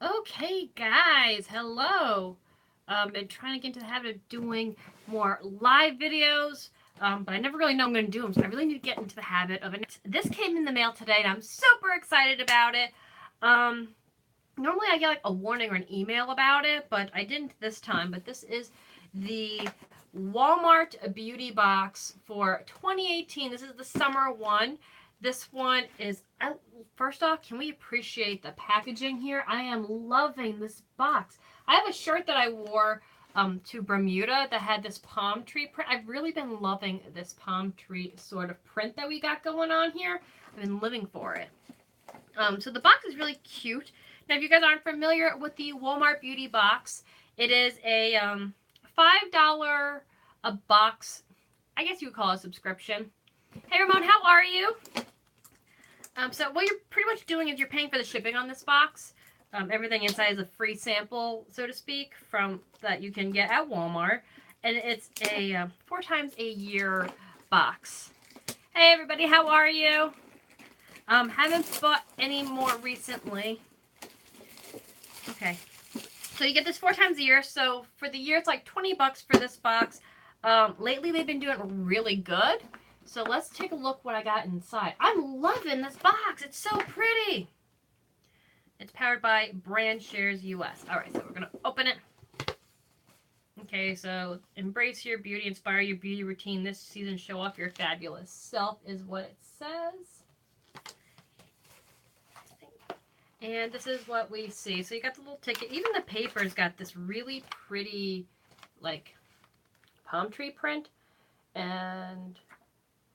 Okay, guys, hello. Been trying to get into the habit of doing more live videos, but I never really know I'm going to do them, so I really need to get into the habit of it. This came in the mail today, and I'm super excited about it. Um, Normally I get like a warning or an email about it, but I didn't this time. But this is the Walmart Beauty Box for 2018. This is the summer one. This one is, first off, can we appreciate the packaging here? I am loving this box. I have a shirt that I wore to Bermuda that had this palm tree print. I've really been loving this palm tree sort of print that we got going on here. I've been living for it. So the box is really cute. Now, if you guys aren't familiar with the Walmart Beauty Box, it is a $5 a box. I guess you would call it a subscription. Hey, Ramon, how are you? So what you're pretty much doing is you're paying for the shipping on this box. Everything inside is a free sample, so to speak, from that you can get at Walmart. And it's a 4 times a year box. Hey, everybody, how are you? Haven't bought any more recently. Okay. So you get this 4 times a year. So for the year, it's like $20 for this box. Lately, they've been doing really good. So let's take a look what I got inside. I'm loving this box. It's so pretty. It's powered by Brand Shares US. All right, so we're going to open it. Okay, so embrace your beauty, inspire your beauty routine this season, show off your fabulous self is what it says. And this is what we see. So you got the little ticket. Even the paper's got this really pretty, like, palm tree print. And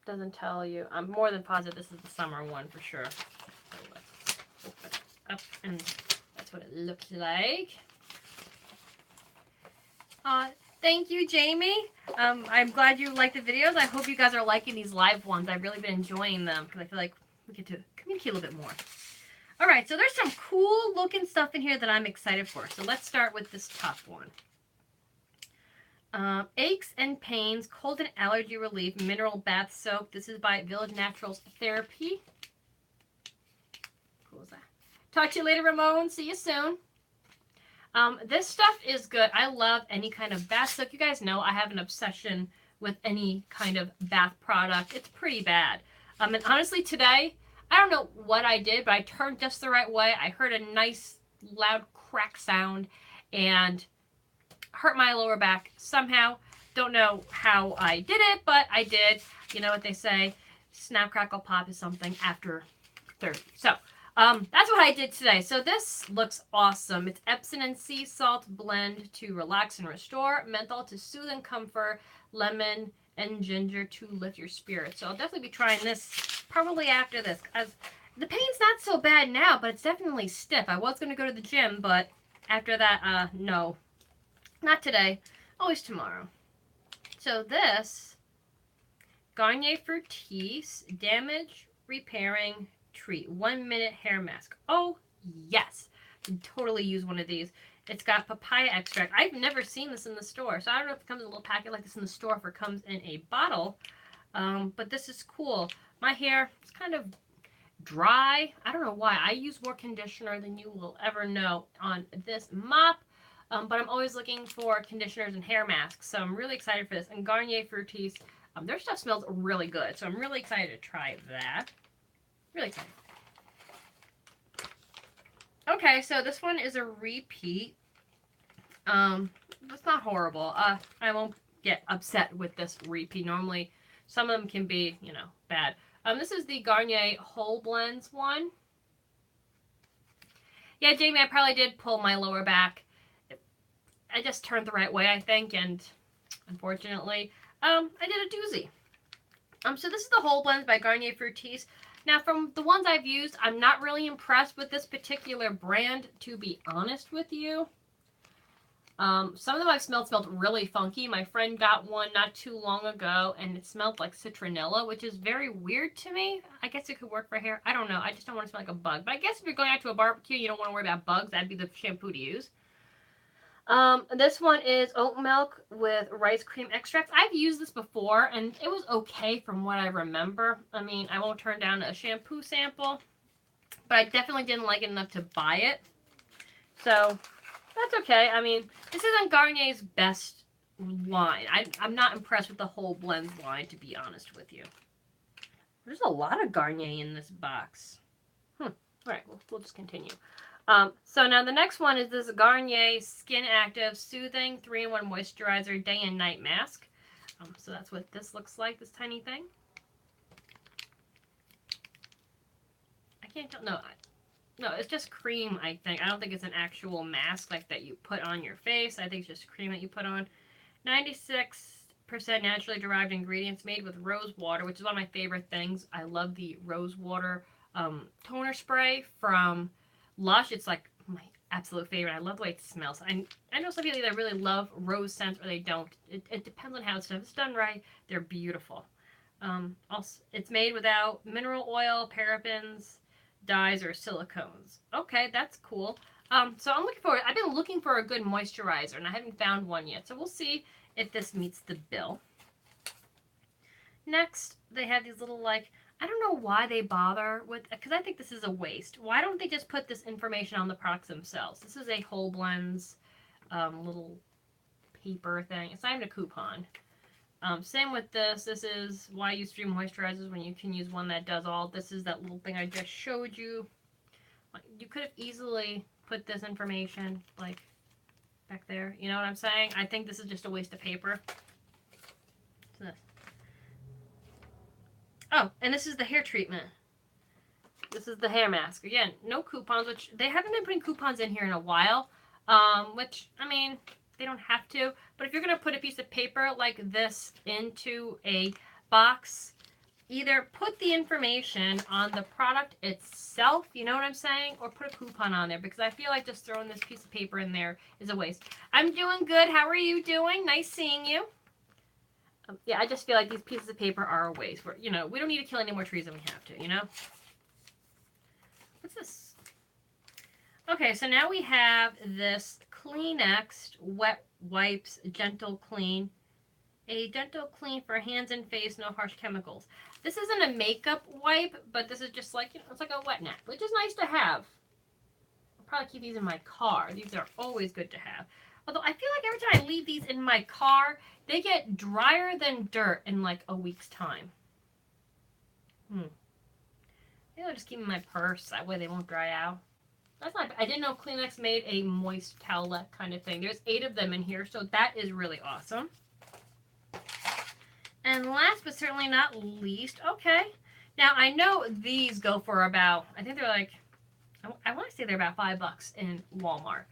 doesn't tell you. I'm more than positive this is the summer one for sure. So let's open it up, and that's what it looks like. Thank you, Jamie. I'm glad you like the videos. I hope you guys are liking these live ones. I've really been enjoying them because I feel like we get to communicate a little bit more. All right, so there's some cool looking stuff in here that I'm excited for. So let's start with this top one. Aches and Pains Cold and Allergy Relief Mineral Bath Soap. This is by Village Naturals Therapy. Cool as that. Talk to you later, Ramon. See you soon. This stuff is good. I love any kind of bath soap. You guys know I have an obsession with any kind of bath product. It's pretty bad. And honestly, today, I don't know what I did, but I turned just the right way. I heard a nice, loud crack sound and hurt my lower back somehow. Don't know how I did it, but I did. You know what they say, snap, crackle, pop is something after 30. So, that's what I did today. So this looks awesome. It's Epsom and sea salt blend to relax and restore, menthol to soothe and comfort, lemon and ginger to lift your spirits. So I'll definitely be trying this probably after this. As the pain's not so bad now, but it's definitely stiff. I was going to go to the gym, but after that, no. Not today. Always tomorrow. So this, Garnier Fructis Damage Repairing Treat 1 minute hair mask. Oh, yes. I can totally use one of these. It's got papaya extract. I've never seen this in the store, so I don't know if it comes in a little packet like this in the store, if it comes in a bottle. But this is cool. My hair is kind of dry. I don't know why. I use more conditioner than you will ever know on this mop. But I'm always looking for conditioners and hair masks, so I'm really excited for this. And Garnier Fructis, their stuff smells really good, so I'm really excited to try that. Really excited. Okay, so this one is a repeat. It's not horrible. I won't get upset with this repeat. Normally, some of them can be, bad. This is the Garnier Whole Blends one. Yeah, Jamie, I probably did pull my lower back. I just turned the right way, I think, and unfortunately, I did a doozy. So this is the Whole Blends by Garnier Fructis. Now, from the ones I've used, I'm not really impressed with this particular brand, to be honest with you. Some of them I've smelled really funky. My friend got one not too long ago, and it smelled like citronella, which is very weird to me. I guess it could work for hair. I don't know. I just don't want to smell like a bug. But I guess if you're going out to a barbecue and you don't want to worry about bugs, that'd be the shampoo to use. This one is oat milk with rice cream extracts. I've used this before, and it was okay from what I remember. I mean, I won't turn down a shampoo sample, but I definitely didn't like it enough to buy it. So that's okay. I mean, this isn't Garnier's best line. I'm not impressed with the whole blends line, to be honest with you. There's a lot of Garnier in this box. All right, we'll just continue. So now the next one is this Garnier Skin Active Soothing 3-in-1 Moisturizer Day and Night Mask. So that's what this looks like, this tiny thing. I can't tell. No, it's just cream, I think. I don't think it's an actual mask like that you put on your face. I think it's just cream that you put on. 96% naturally derived ingredients made with rose water, which is one of my favorite things. I love the rose water toner spray from Lush. It's like my absolute favorite. I love the way it smells. I know some people either really love rose scents or they don't. It depends on how it's done. If it's done right, they're beautiful. Also, it's made without mineral oil, parabens, dyes, or silicones. Okay, that's cool. So I've been looking for a good moisturizer, and I haven't found one yet. So we'll see if this meets the bill. Next, they have these little, like, I don't know why they bother with, because I think this is a waste. Why don't they just put this information on the products themselves? This is a Whole Blends little paper thing. It's not even a coupon. Same with this. This is why you use 3 moisturizers when you can use one that does all. This is that little thing I just showed you. You could have easily put this information, like, back there. You know what I'm saying? I think this is just a waste of paper. What's this? Oh, and this is the hair treatment. This is the hair mask. Again, no coupons, which they haven't been putting coupons in here in a while. Which, I mean, they don't have to. But if you're going to put a piece of paper like this into a box, either put the information on the product itself, you know what I'm saying? Or put a coupon on there, because I feel like just throwing this piece of paper in there is a waste. I'm doing good. How are you doing? Nice seeing you. Yeah, I just feel like these pieces of paper are a waste. We don't need to kill any more trees than we have to, you know? What's this? Okay, so now we have this Kleenex Wet Wipes Gentle Clean. A gentle clean for hands and face, no harsh chemicals. This isn't a makeup wipe, but this is just like, it's like a wet nap, which is nice to have. I'll probably keep these in my car. These are always good to have. Although I feel like every time I leave these in my car, they get drier than dirt in like a week's time. Maybe I'll just keep them in my purse. That way they won't dry out. That's not. I didn't know Kleenex made a moist towelette kind of thing. There's 8 of them in here, so that is really awesome. And last but certainly not least, okay. Now I know these go for about, I think they're like, I want to say they're about $5 in Walmart.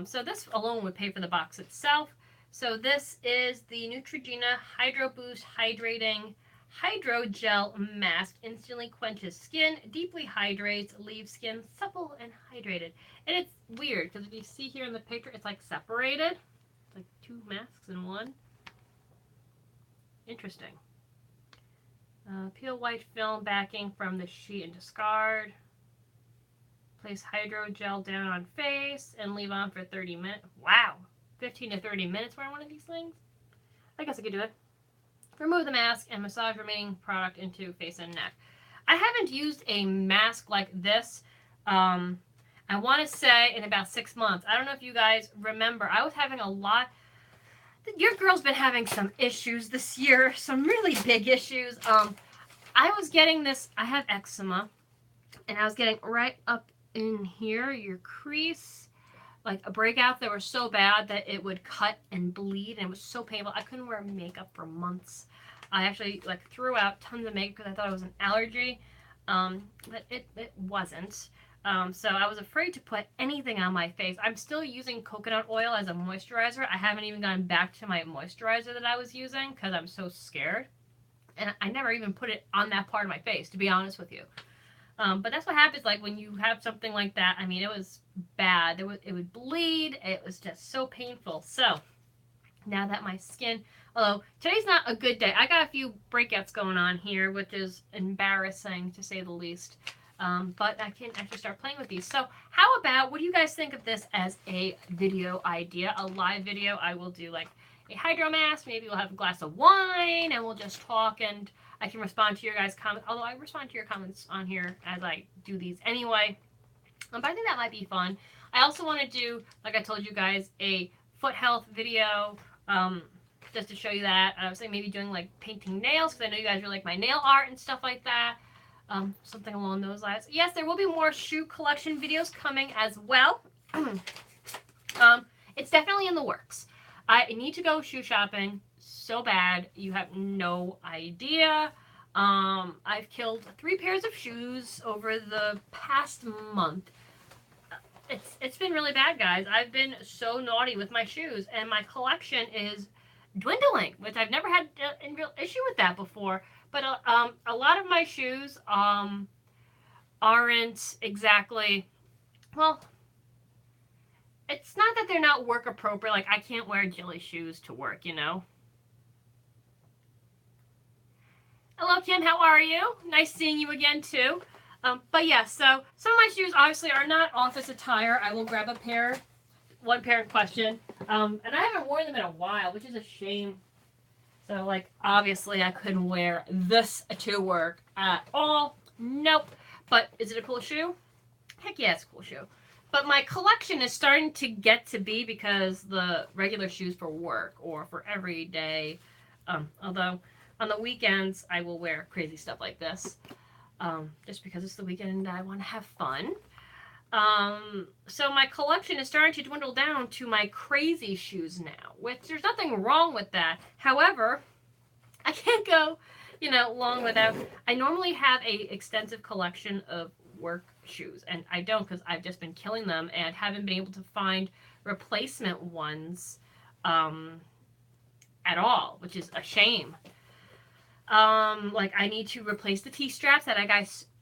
So this alone would pay for the box itself. So this is the Neutrogena Hydro Boost Hydrating Hydro Gel Mask. Instantly quenches skin, deeply hydrates, leaves skin supple and hydrated. And it's weird because if you see here in the picture, it's like separated. It's like 2 masks in one. Interesting. Peel white film backing from the sheet and discard. Place hydro gel down on face and leave on for 30 minutes. Wow. 15 to 30 minutes wearing one of these things? I guess I could do it. Remove the mask and massage remaining product into face and neck. I haven't used a mask like this, I want to say, in about 6 months. I don't know if you guys remember. I was having a lot. Your girl's been having some issues this year. Some really big issues. I was getting this. I have eczema. And I was getting right up in here, your crease, like a breakout that were so bad that it would cut and bleed, and it was so painful. I couldn't wear makeup for months. I actually like threw out tons of makeup because I thought it was an allergy, but it wasn't. So I was afraid to put anything on my face. I'm still using coconut oil as a moisturizer. I haven't even gone back to my moisturizer that I was using because I'm so scared. And I never even put it on that part of my face, to be honest with you. But that's what happens, like, when you have something like that. I mean, it was bad. It would bleed. It was just so painful. So, now that my skin... Although, today's not a good day. I got a few breakouts going on here, which is embarrassing, to say the least. But I can actually start playing with these. So, how about, what do you guys think of this as a video idea? A live video. I will do, like, a hydro mask. Maybe we'll have a glass of wine, and we'll just talk, and I can respond to your guys' comments, although I respond to your comments on here as I do these anyway. But I think that might be fun. I also want to do, like I told you guys, a foot health video, just to show you that. I was thinking maybe doing like painting nails, because I know you guys really like my nail art and stuff like that. Something along those lines. Yes, there will be more shoe collection videos coming as well. It's definitely in the works. I need to go shoe shopping so bad. You have no idea. I've killed 3 pairs of shoes over the past month. It's been really bad, guys. I've been so naughty with my shoes, and my collection is dwindling, which I've never had a real issue with that before. But a lot of my shoes aren't exactly, well, it's not that they're not work appropriate. Like, I can't wear jelly shoes to work, you know? Hello, Kim. How are you? Nice seeing you again, too. But yeah, so some of my shoes obviously are not office attire. I will grab one pair in question. And I haven't worn them in a while, which is a shame. So, like, obviously I couldn't wear this to work at all. Nope. But is it a cool shoe? Heck yeah, it's a cool shoe. But my collection is starting to get to be, because the regular shoes for work or for every day, although on the weekends I will wear crazy stuff like this, just because it's the weekend and I want to have fun. So my collection is starting to dwindle down to my crazy shoes now, which there's nothing wrong with that. However, I can't go, long without. I normally have a extensive collection of work shoes, and I don't, because I've just been killing them and haven't been able to find replacement ones at all, which is a shame. Like, I need to replace the T-straps that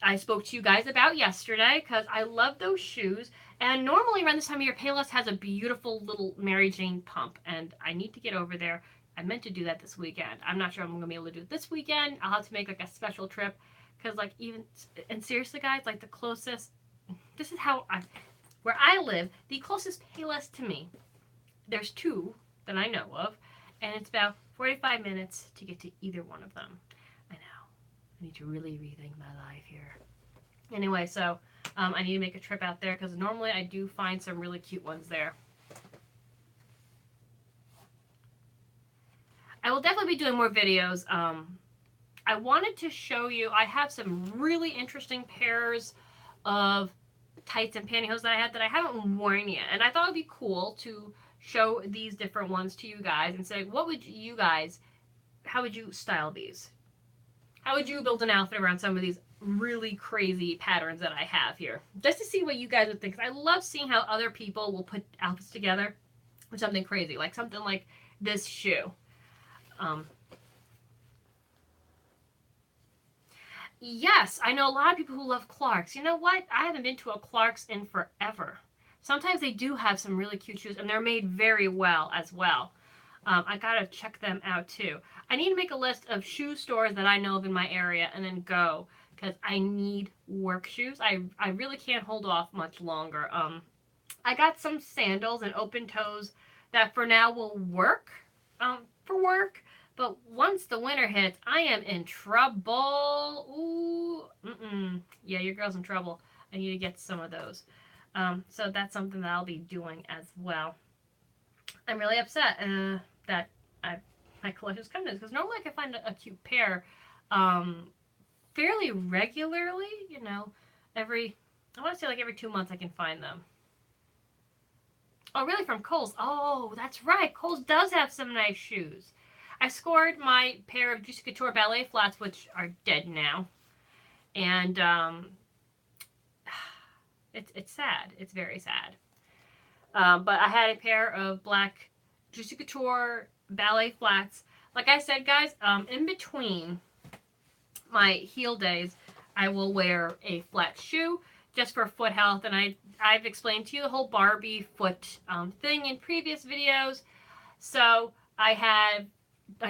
I spoke to you guys about yesterday, because I love those shoes. And normally around this time of year, Payless has a beautiful little Mary Jane pump, and I need to get over there. I meant to do that this weekend. I'm not sure I'm going to be able to do it this weekend. I'll have to make like a special trip, because like, and seriously guys, like the closest, this is where I live, the closest Payless to me, there's 2 that I know of, and it's about 45 minutes to get to either one of them. I know. I need to really rethink my life here. Anyway, so I need to make a trip out there, because normally I do find some really cute ones there. I will definitely be doing more videos. I wanted to show you, I have some really interesting pairs of tights and pantyhose that I haven't worn yet. And I thought it would be cool to show these different ones to you guys and say, how would you style these? How would you build an outfit around some of these really crazy patterns that I have here? Just to see what you guys would think. Because I love seeing how other people will put outfits together with something crazy. Like something like this shoe. Yes, I know a lot of people who love Clarks. You know what? I haven't been to a Clarks in forever. Sometimes they do have some really cute shoes, and they're made very well as well. I gotta check them out too. I need to make a list of shoe stores that I know of in my area and then go, because I need work shoes. I really can't hold off much longer. I got some sandals and open toes that for now will work for work. But once the winter hits, I am in trouble. Ooh, yeah, your girl's in trouble. I need to get some of those. So that's something that I'll be doing as well. I'm really upset that my collection's coming in, because normally I can find a cute pair fairly regularly. I want to say like every 2 months I can find them. Oh, really? From Kohl's? Oh, that's right. Kohl's does have some nice shoes. I scored my pair of Juicy Couture ballet flats, which are dead now. And it's sad. It's very sad. But I had a pair of black Juicy Couture ballet flats. Like I said, guys, in between my heel days, I will wear a flat shoe just for foot health. And I've explained to you the whole Barbie foot thing in previous videos. So I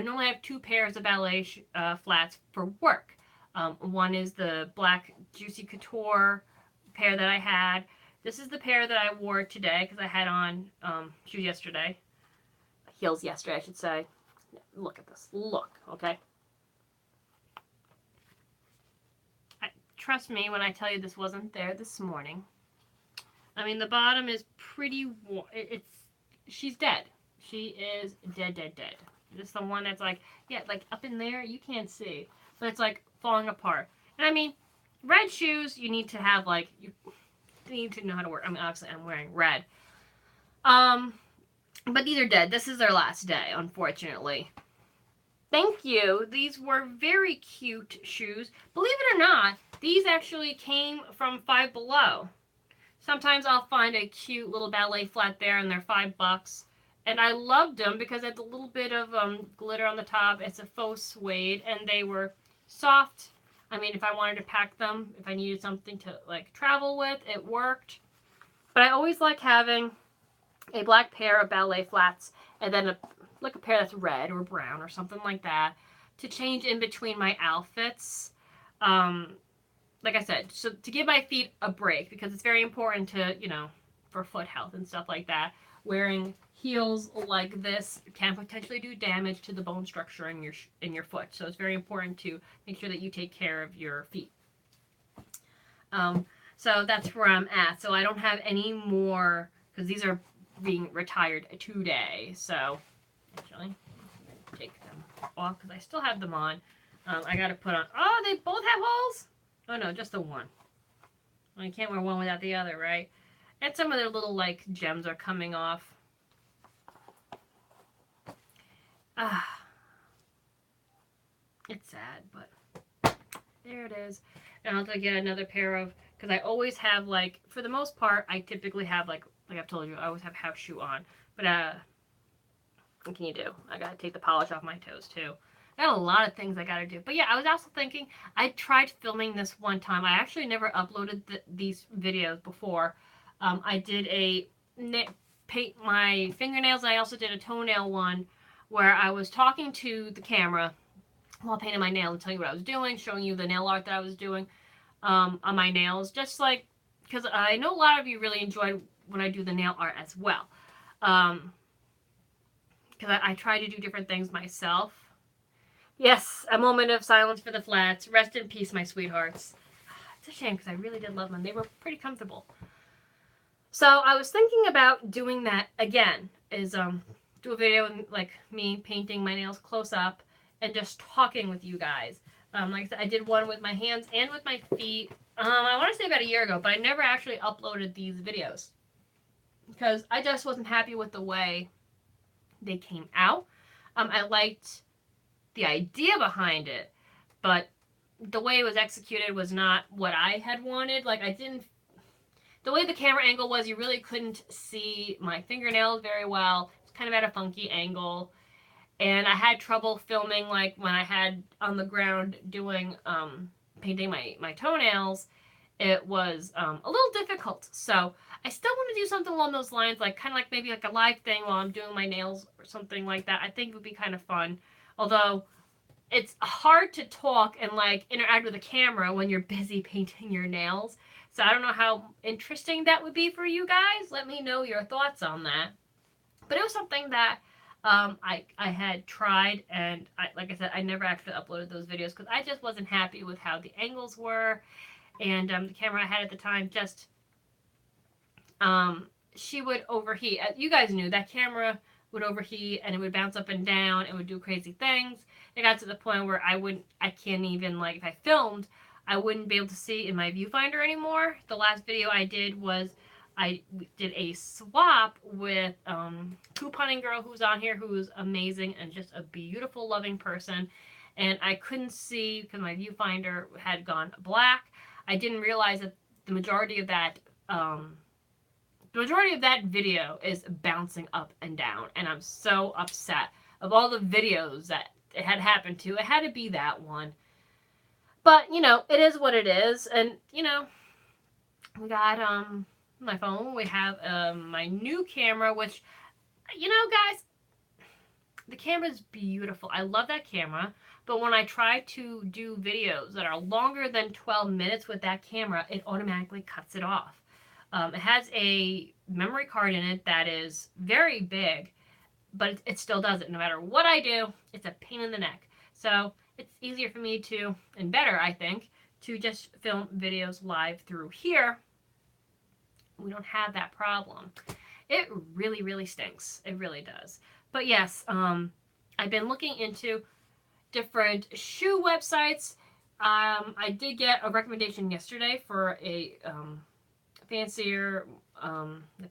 normally have 2 pairs of ballet flats for work. One is the black Juicy Couture pair that I had. This is the pair that I wore today, because I had on shoes yesterday. Heels yesterday, I should say. Look at this. Look, okay? Trust me when I tell you this wasn't there this morning. I mean, the bottom is pretty warm. She's dead. She is dead, dead, dead. This is the one that's like, yeah, like up in there, you can't see. But it's like falling apart. And I mean, red shoes, you need to have like, you need to know how to wear. I mean, obviously I'm wearing red. But these are dead. This is their last day, unfortunately. Thank you. These were very cute shoes. Believe it or not, these actually came from Five Below. Sometimes I'll find a cute little ballet flat there and they're $5. And I loved them because it's a little bit of glitter on the top. It's a faux suede and they were soft. I mean, if I wanted to pack them, if I needed something to like travel with, it worked. But I always like having a black pair of ballet flats and then a pair that's red or brown or something like that to change in between my outfits. Like I said, so to give my feet a break because it's very important to, you know, for foot health and stuff like that. Wearing heels like this can potentially do damage to the bone structure in your foot. So it's very important to make sure that you take care of your feet. So that's where I'm at. So I don't have any more because these are being retired today. So actually, take them off because I still have them on. I got to put on. Oh, they both have holes? Oh no, just the one. Well, you can't wear one without the other, right? And some of their little like gems are coming off. It's sad, but there it is. And I'll have to get another pair of, because I always have like, for the most part, I typically have like I've told you, I always have house shoe on. But what can you do? I gotta take the polish off my toes too. I got a lot of things I gotta do. But yeah, I was also thinking, I tried filming this one time. I actually never uploaded these videos before. I did paint my fingernails. I also did a toenail one where I was talking to the camera while painting my nail and telling you what I was doing, showing you the nail art that I was doing on my nails. Just like, because I know a lot of you really enjoyed when I do the nail art as well. Because I try to do different things myself. Yes, a moment of silence for the flats. Rest in peace, my sweethearts. It's a shame because I really did love them. They were pretty comfortable. So I was thinking about doing that again. Is do a video with like me painting my nails close up and just talking with you guys. Like I said, I did one with my hands and with my feet. I want to say about a year ago, but I never actually uploaded these videos because I just wasn't happy with the way they came out. I liked the idea behind it, but the way it was executed was not what I had wanted. Like the way the camera angle was, you really couldn't see my fingernails very well. It's kind of at a funky angle. And I had trouble filming like when I had on the ground doing, painting my toenails. It was a little difficult. So I still want to do something along those lines, like kind of like maybe like a live thing while I'm doing my nails or something like that. I think it would be kind of fun. Although it's hard to talk and like interact with the camera when you're busy painting your nails. So I don't know how interesting that would be for you guys. Let me know your thoughts on that. But it was something that I had tried, and like I said, I never actually uploaded those videos because I just wasn't happy with how the angles were, and the camera I had at the time just she would overheat. You guys knew that camera would overheat and it would bounce up and down. It would do crazy things. It got to the point where I can't even, like, if I filmed, I wouldn't be able to see in my viewfinder anymore. The last video I did was I did a swap with Couponing Girl, who's on here, who's amazing and just a beautiful, loving person. And I couldn't see because my viewfinder had gone black. I didn't realize that the majority of that video is bouncing up and down. And I'm so upset. Of all the videos that it had happened to, it had to be that one. But, you know, it is what it is. And, you know, we got my phone. We have my new camera, which, you know, guys, the camera is beautiful. I love that camera. But when I try to do videos that are longer than 12 minutes with that camera, it automatically cuts it off. It has a memory card in it that is very big, but it still does it. No matter what I do, it's a pain in the neck. So it's easier for me to, and better, I think, to just film videos live through here We don't have that problem. It really, really stinks. It really does. But yes, I've been looking into different shoe websites. I did get a recommendation yesterday for a fancier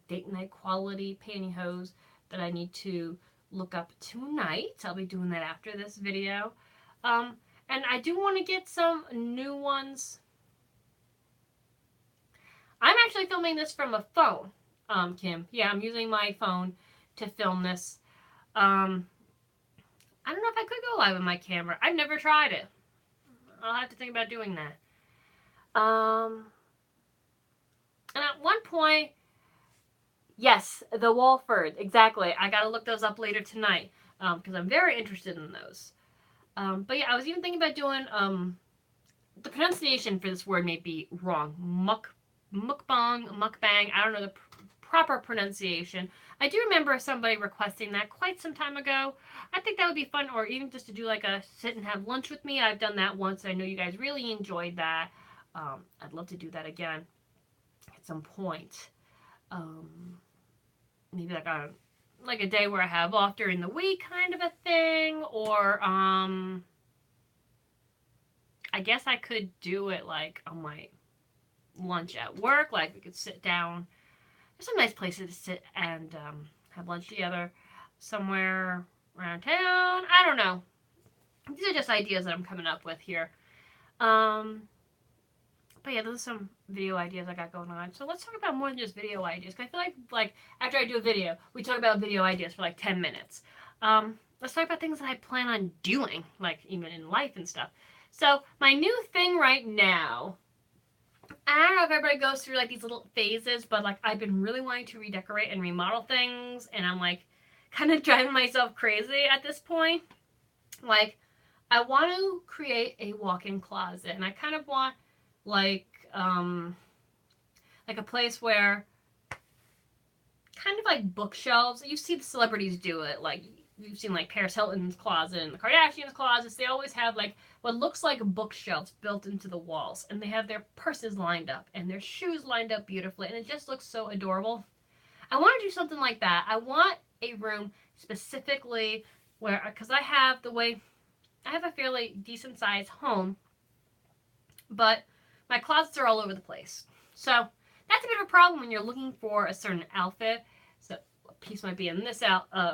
date night quality pantyhose that I need to look up tonight. I'll be doing that after this video. And I do want to get some new ones. I'm actually filming this from a phone, Kim. Yeah, I'm using my phone to film this. I don't know if I could go live on my camera. I've never tried it. I'll have to think about doing that. And at one point, yes, the Walford, exactly. I gotta look those up later tonight because I'm very interested in those. But yeah, I was even thinking about doing the pronunciation for this word may be wrong. Mukbang. I don't know the proper pronunciation. I do remember somebody requesting that quite some time ago. I think that would be fun, or even just to do like a sit and have lunch with me. I've done that once. I know you guys really enjoyed that. I'd love to do that again at some point. Maybe like a day where I have off during the week kind of a thing, or I guess I could do it like on my lunch at work. Like we could sit down. There's some nice places to sit and have lunch together somewhere around town. I don't know. These are just ideas that I'm coming up with here. But yeah, those are some video ideas I got going on. So let's talk about more than just video ideas. Cause I feel like after I do a video, we talk about video ideas for like 10 minutes. Let's talk about things that I plan on doing, like even in life and stuff. So my new thing right now, I don't know if everybody goes through like these little phases, but like I've been really wanting to redecorate and remodel things, and I'm like kind of driving myself crazy at this point. Like I want to create a walk-in closet, and I kind of want like a place where kind of like bookshelves. You see the celebrities do it, like you've seen like Paris Hilton's closet and the Kardashians' closets. They always have like what looks like bookshelves built into the walls, and they have their purses lined up and their shoes lined up beautifully, and it just looks so adorable. I want to do something like that. I want a room specifically where, because I have a fairly decent sized home, but my closets are all over the place. So that's a bit of a problem when you're looking for a certain outfit. So a piece might be in this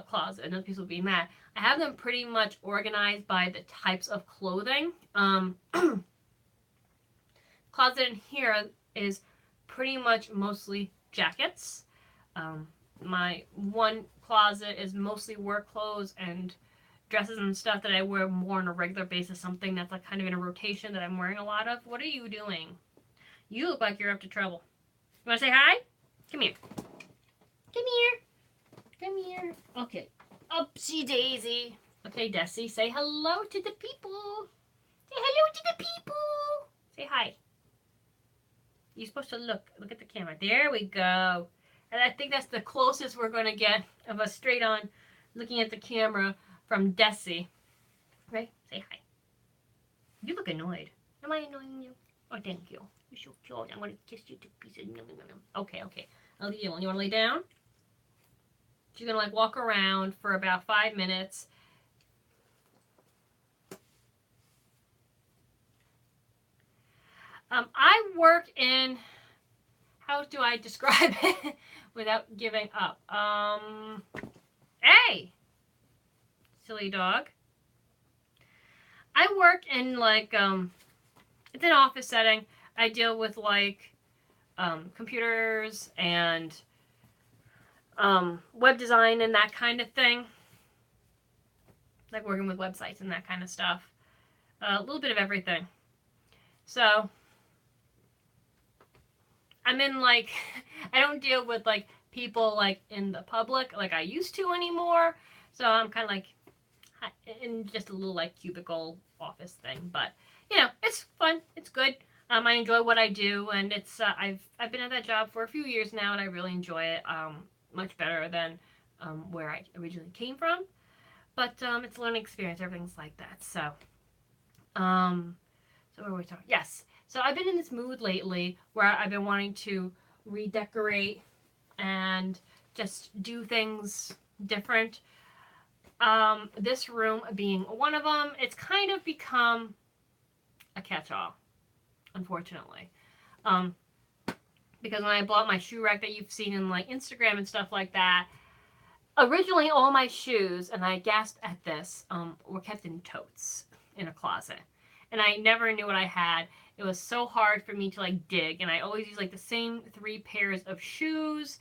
closet, another piece will be in that. I have them pretty much organized by the types of clothing. Closet in here is pretty much mostly jackets. My one closet is mostly work clothes and dresses and stuff that I wear more on a regular basis, something that's like kind of in a rotation that I'm wearing a lot of. What are you doing? You look like you're up to trouble. You want to say hi? Come here. Come here. Come here. Okay. Upsy daisy. Okay, Desi, say hello to the people. Say hello to the people. Say hi. You're supposed to look at the camera. There we go. And I think that's the closest we're going to get of us straight on looking at the camera from Desi. Right? Say hi. You look annoyed. Am I annoying you? Oh, thank you. You're so cute. I'm going to kiss you to pieces. Okay. I'll leave you alone. You want to lay down? She's going to like walk around for about 5 minutes. I work in, how do I describe it without giving up? Hey, silly dog. I work in like, it's an office setting. I deal with like computers and web design and that kind of thing. Like working with websites and that kind of stuff. A little bit of everything. So I'm in like, I don't deal with like people like in the public like I used to anymore. So I'm kind of like in just a little like cubicle office thing. But you know, it's fun. It's good. I enjoy what I do, and it's I've been at that job for a few years now, and I really enjoy it. Much better than where I originally came from. But it's a learning experience. Everything's like that. So so what are we talking? Yes. So I've been in this mood lately where I've been wanting to redecorate and just do things different. This room being one of them, it's kind of become a catch-all, unfortunately. Um, because when I bought my shoe rack that you've seen in like Instagram and stuff like that, originally all my shoes, and I gasped at this, were kept in totes in a closet. And I never knew what I had. It was so hard for me to like dig, and I always use like the same 3 pairs of shoes,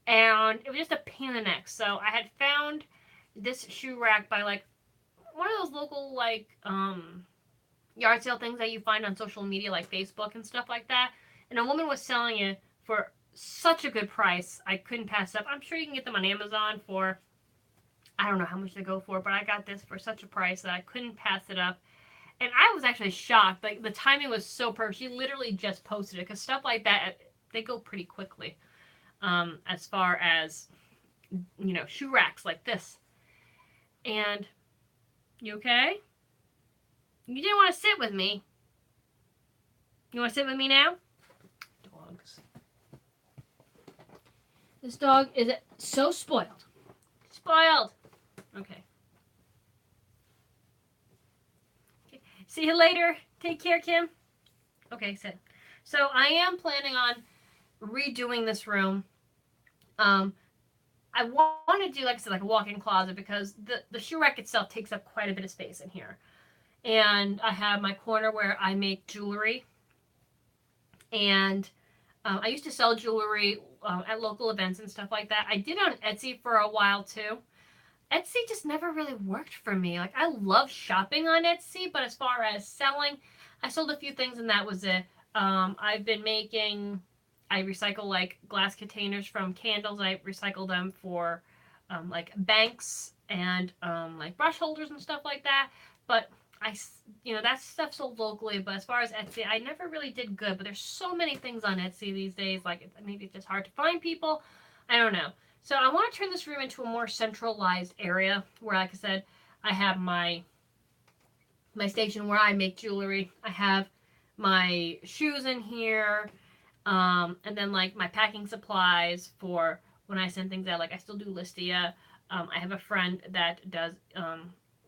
and it was just a pain in the neck. So I had found this shoe rack by like one of those local like yard sale things that you find on social media like Facebook and stuff like that. And a woman was selling it for such a good price. I couldn't pass it up. I'm sure you can get them on Amazon for, I don't know how much they go for, but I got this for such a price that I couldn't pass it up. And I was actually shocked. Like, the timing was so perfect. She literally just posted it, because stuff like that, they go pretty quickly. As far as, you know, shoe racks like this. And, you okay? You didn't want to sit with me. You want to sit with me now? Dogs. This dog is so spoiled. Spoiled. Okay. See you later. Take care, Kim. Okay, so I am planning on redoing this room. I want to do, like I said, like a walk-in closet, because the shoe rack itself takes up quite a bit of space in here. And I have my corner where I make jewelry. And I used to sell jewelry at local events and stuff like that. I did on Etsy for a while too. Etsy just never really worked for me. Like, I love shopping on Etsy, but as far as selling, I sold a few things and that was it. I've been making, I recycle like glass containers from candles. I recycle them for like banks and like brush holders and stuff like that. But that stuff sold locally. But as far as Etsy, I never really did good. But there's so many things on Etsy these days. Like, maybe it's just hard to find people. I don't know. So I want to turn this room into a more centralized area where, like I said, I have my station where I make jewelry. I have my shoes in here, and then like my packing supplies for when I send things out. Like, I still do Listia. I have a friend that does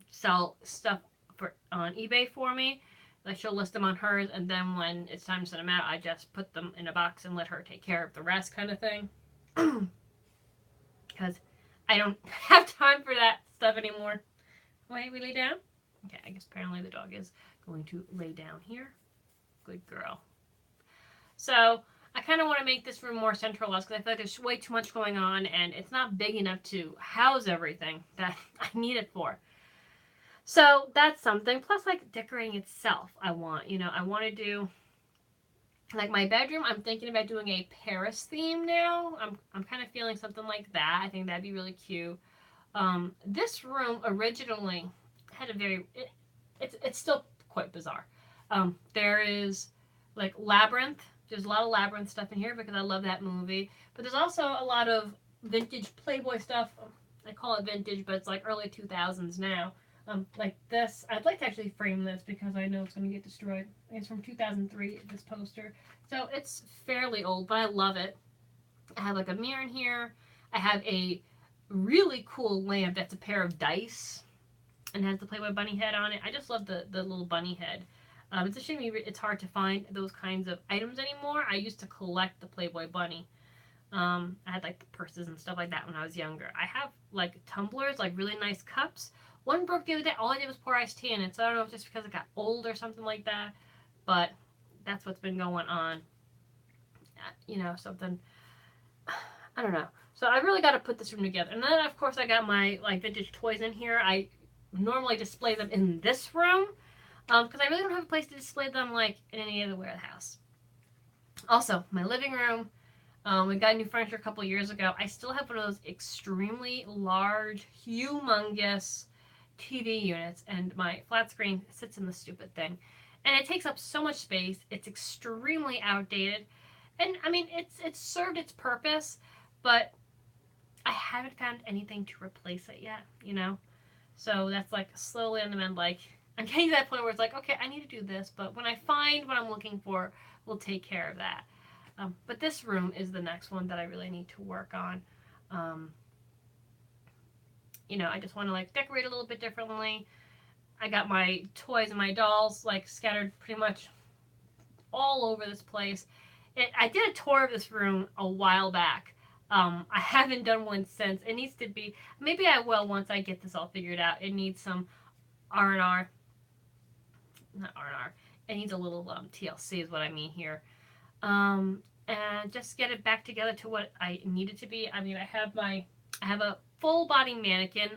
sell stuff on eBay for me. Like, she'll list them on hers, and then when it's time to send them out, I just put them in a box and let her take care of the rest, kind of thing. Because I don't have time for that stuff anymore. Wait, we lay down? Okay, I guess apparently the dog is going to lay down here. Good girl. So I kind of want to make this room more centralized, because I feel like there's way too much going on, and it's not big enough to house everything that I need it for. So that's something. Plus, like, decorating itself, I want to do, like, my bedroom. I'm thinking about doing a Paris theme now. I'm kind of feeling something like that. I think that'd be really cute. This room originally had a very, it's still quite bizarre. There is like Labyrinth. There's a lot of Labyrinth stuff in here because I love that movie. But there's also a lot of vintage Playboy stuff. I call it vintage, but it's like early 2000s now. Like this. I'd like to actually frame this because I know it's going to get destroyed. It's from 2003, this poster. So it's fairly old, but I love it. I have like a mirror in here. I have a really cool lamp that's a pair of dice and has the Playboy bunny head on it. I just love the little bunny head. It's a shame it's hard to find those kinds of items anymore. I used to collect the Playboy bunny. I had like purses and stuff like that when I was younger. I have like tumblers, like really nice cups. One broke the other day. All I did was pour iced tea in it. So I don't know if it's just because it got old or something like that. But that's what's been going on. Something. I don't know. So I really got to put this room together. And then, of course, I got my like vintage toys in here. I normally display them in this room because I really don't have a place to display them like in any other way of the house. Also, my living room. We got new furniture a couple years ago. I still have one of those extremely large, humongous TV units, and my flat screen sits in the stupid thing. And it takes up so much space. It's extremely outdated. And, I mean, it's served its purpose, but I haven't found anything to replace it yet, So that's, like, slowly on the mend. Like, I'm getting to that point where it's like, okay, I need to do this, but when I find what I'm looking for, we'll take care of that. But this room is the next one that I really need to work on. You know, I just want to like decorate a little bit differently. I got my toys and my dolls like scattered pretty much all over this place. I did a tour of this room a while back. I haven't done one since. It needs to be, maybe I will once I get this all figured out. It needs some R&R. Not R&R. It needs a little TLC is what I mean here. And just get it back together to what I need it to be. I mean, I have a full body mannequin.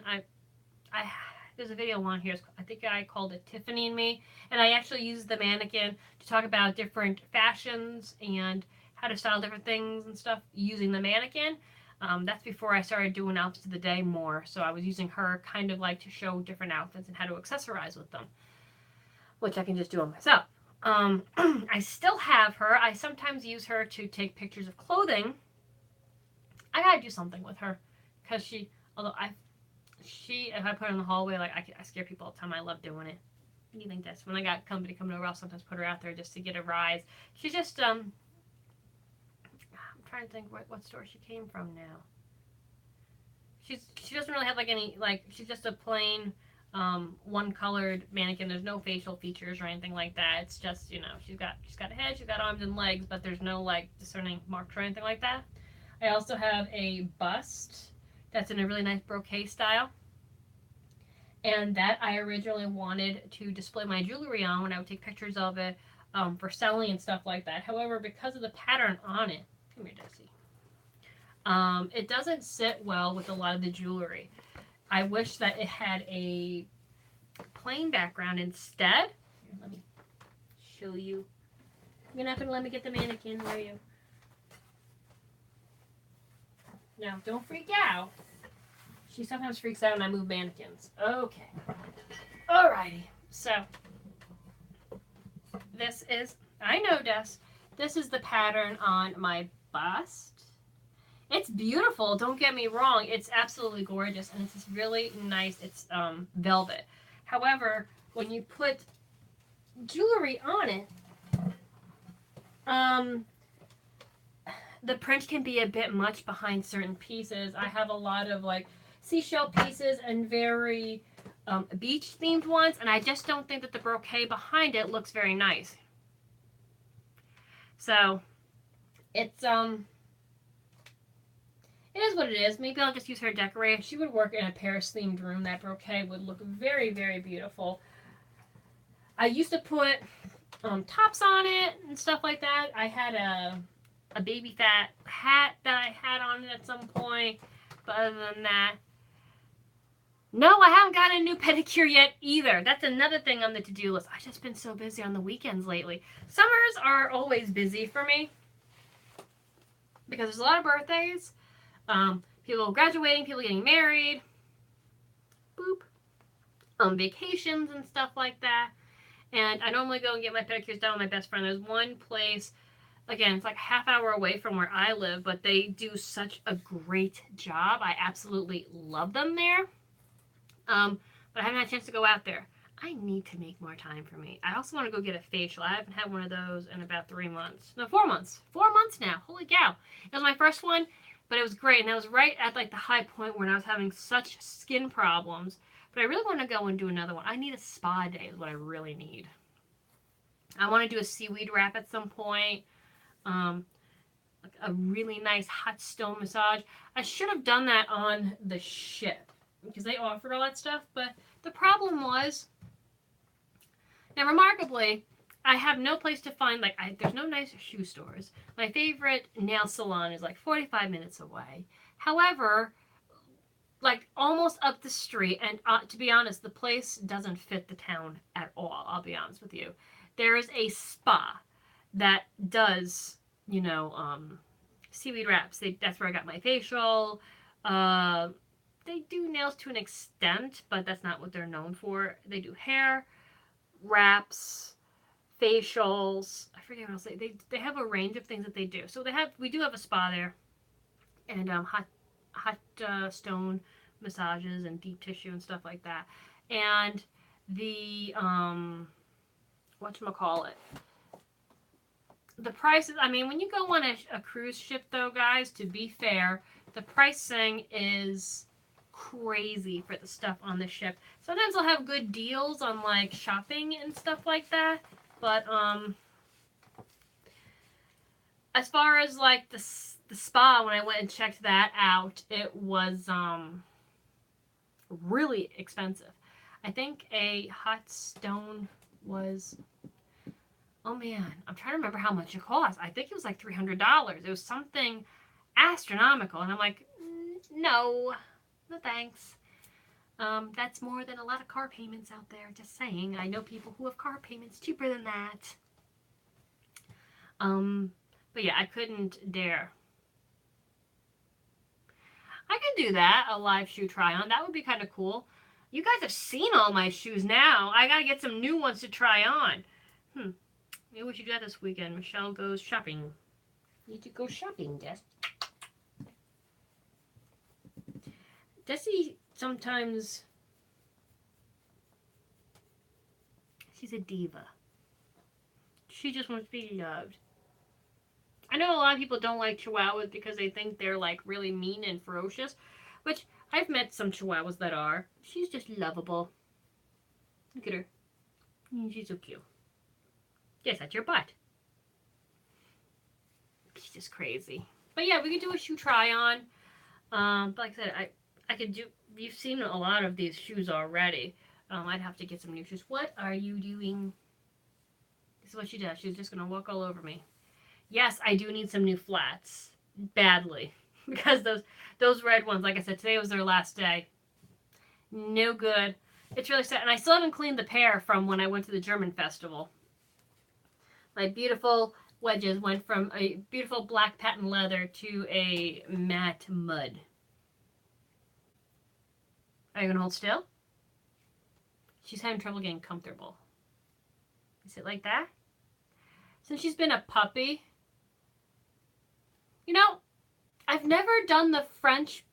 There's a video on here. I think I called it Tiffany and Me, and I actually used the mannequin to talk about different fashions and how to style different things and stuff using the mannequin. That's before I started doing outfits of the day more, so I was using her kind of like to show different outfits and how to accessorize with them, which I can just do on myself. I still have her. I sometimes use her to take pictures of clothing. I gotta do something with her because if I put her in the hallway, like I scare people all the time. I love doing it. You think that's when I got company coming over, I'll sometimes put her out there just to get a rise. She's just I'm trying to think what store she came from now. She doesn't really have like any she's just a plain one colored mannequin. There's no facial features or anything like that. It's just, you know, she's got a head, she's got arms and legs, but there's no like discerning marks or anything like that. I also have a bust that's in a really nice brocade style. And that I originally wanted to display my jewelry on when I would take pictures of it for selling and stuff like that. However, because of the pattern on it, come here, Desi. It doesn't sit well with a lot of the jewelry. I wish that it had a plain background instead. Here, let me show you. You're not going to let me get the mannequin, are you? Now, don't freak out. She sometimes freaks out when I move mannequins. Okay. Alrighty. So, this is, I know, Des, this is the pattern on my bust. It's beautiful, don't get me wrong. It's absolutely gorgeous, and it's really nice. It's velvet. However, when you put jewelry on it, the print can be a bit much behind certain pieces. I have a lot of like seashell pieces and very beach themed ones, and I just don't think that the brocade behind it looks very nice. So it's it is what it is. Maybe I'll just use her to decorate. She would work in a Paris themed room. That brocade would look very, very beautiful. I used to put tops on it and stuff like that. I had a baby fat hat that I had on it at some point. But other than that, no, I haven't got a new pedicure yet either. That's another thing on the to-do list. I've just been so busy on the weekends lately. Summers are always busy for me because there's a lot of birthdays. People graduating, people getting married, boop, vacations and stuff like that. And I normally go and get my pedicures done with my best friend. There's one place, again, it's like a half hour away from where I live, but they do such a great job. I absolutely love them there. But I haven't had a chance to go out there. I need to make more time for me. I also want to go get a facial. I haven't had one of those in about 3 months. No, 4 months. 4 months now. Holy cow. It was my first one. But it was great, and that was right at like the high point when I was having such skin problems. But I really want to go and do another one. I need a spa day is what I really need. I want to do a seaweed wrap at some point. Like a really nice hot stone massage. I should have done that on the ship because they offered all that stuff. But the problem was, now remarkably, I have no place to find, there's no nice shoe stores. My favorite nail salon is like 45 minutes away. However, like almost up the street, and to be honest, the place doesn't fit the town at all, I'll be honest with you. There is a spa that does, you know, seaweed wraps. That's where I got my facial. They do nails to an extent, but that's not what they're known for. They do hair, wraps, facials. I forget what else they have a range of things that they do. So we do have a spa there, and hot stone massages and deep tissue and stuff like that. And the whatchamacallit, the prices, I mean, when you go on a cruise ship, though, guys, to be fair, the pricing is crazy for the stuff on the ship. Sometimes they'll have good deals on, like, shopping and stuff like that. But, as far as, like, the spa, when I went and checked that out, it was, really expensive. I think a hot stone was, oh man, I'm trying to remember how much it cost. I think it was like $300. It was something astronomical. And I'm like, no, no thanks. That's more than a lot of car payments out there. Just saying. I know people who have car payments cheaper than that. But yeah, I couldn't dare. I can do that, a live shoe try on. That would be kind of cool. You guys have seen all my shoes now. I gotta get some new ones to try on. Maybe we should do that this weekend. Michelle goes shopping. Need to go shopping, Des. Desi sometimes, she's a diva. She just wants to be loved. I know a lot of people don't like Chihuahuas because they think they're like really mean and ferocious, which I've met some Chihuahuas that are. She's just lovable. Look at her. She's so cute. Yes, that's your butt. She's just crazy. But yeah, we could do a shoe try on. But like I said, I could do. You've seen a lot of these shoes already. I'd have to get some new shoes. What are you doing? This is what she does. She's just gonna walk all over me. Yes, I do need some new flats badly because those red ones. Like I said, today was their last day. No good. It's really sad, and I still haven't cleaned the pair from when I went to the German festival. My beautiful wedges went from a beautiful black patent leather to a matte mud. Are you going to hold still? She's having trouble getting comfortable. Is it like that? Since she's been a puppy. You know, I've never done the French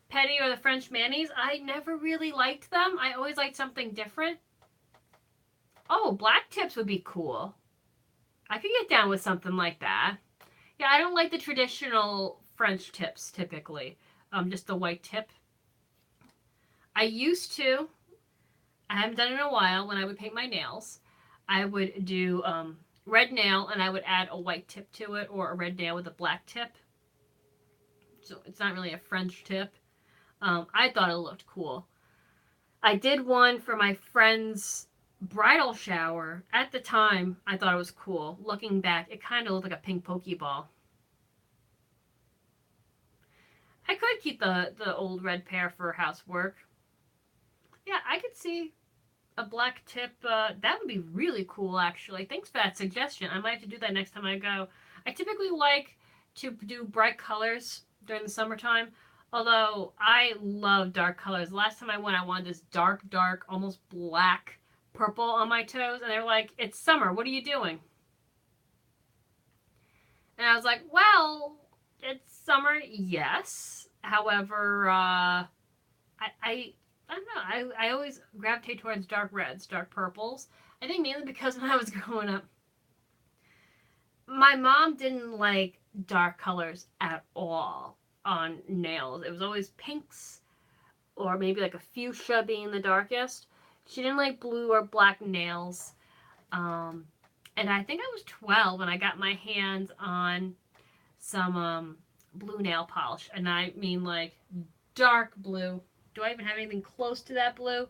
petty or the French manis. I never really liked them. I always liked something different. Oh, black tips would be cool. I could get down with something like that. Yeah, I don't like the traditional French tips typically. Just the white tip. I used to. I haven't done it in a while. When I would paint my nails, I would do red nail and I would add a white tip to it, or a red nail with a black tip. So it's not really a French tip. I thought it looked cool. I did one for my friend's bridal shower. At the time, I thought it was cool. Looking back, it kind of looked like a pink Pokeball. I could keep the old red pair for housework. Yeah, I could see a black tip. That would be really cool, actually. Thanks for that suggestion. I might have to do that next time I go. I typically like to do bright colors during the summertime, although I love dark colors. Last time I went, I wanted this dark, almost black purple on my toes, and they were like, it's summer, what are you doing? And I was like, well, it's summer, yes. However, I don't know. I always gravitate towards dark reds, dark purples. I think mainly because when I was growing up, my mom didn't like dark colors at all on nails. It was always pinks or maybe like a fuchsia being the darkest. She didn't like blue or black nails. And I think I was 12 when I got my hands on some blue nail polish. And I mean like dark blue. Do I even have anything close to that blue?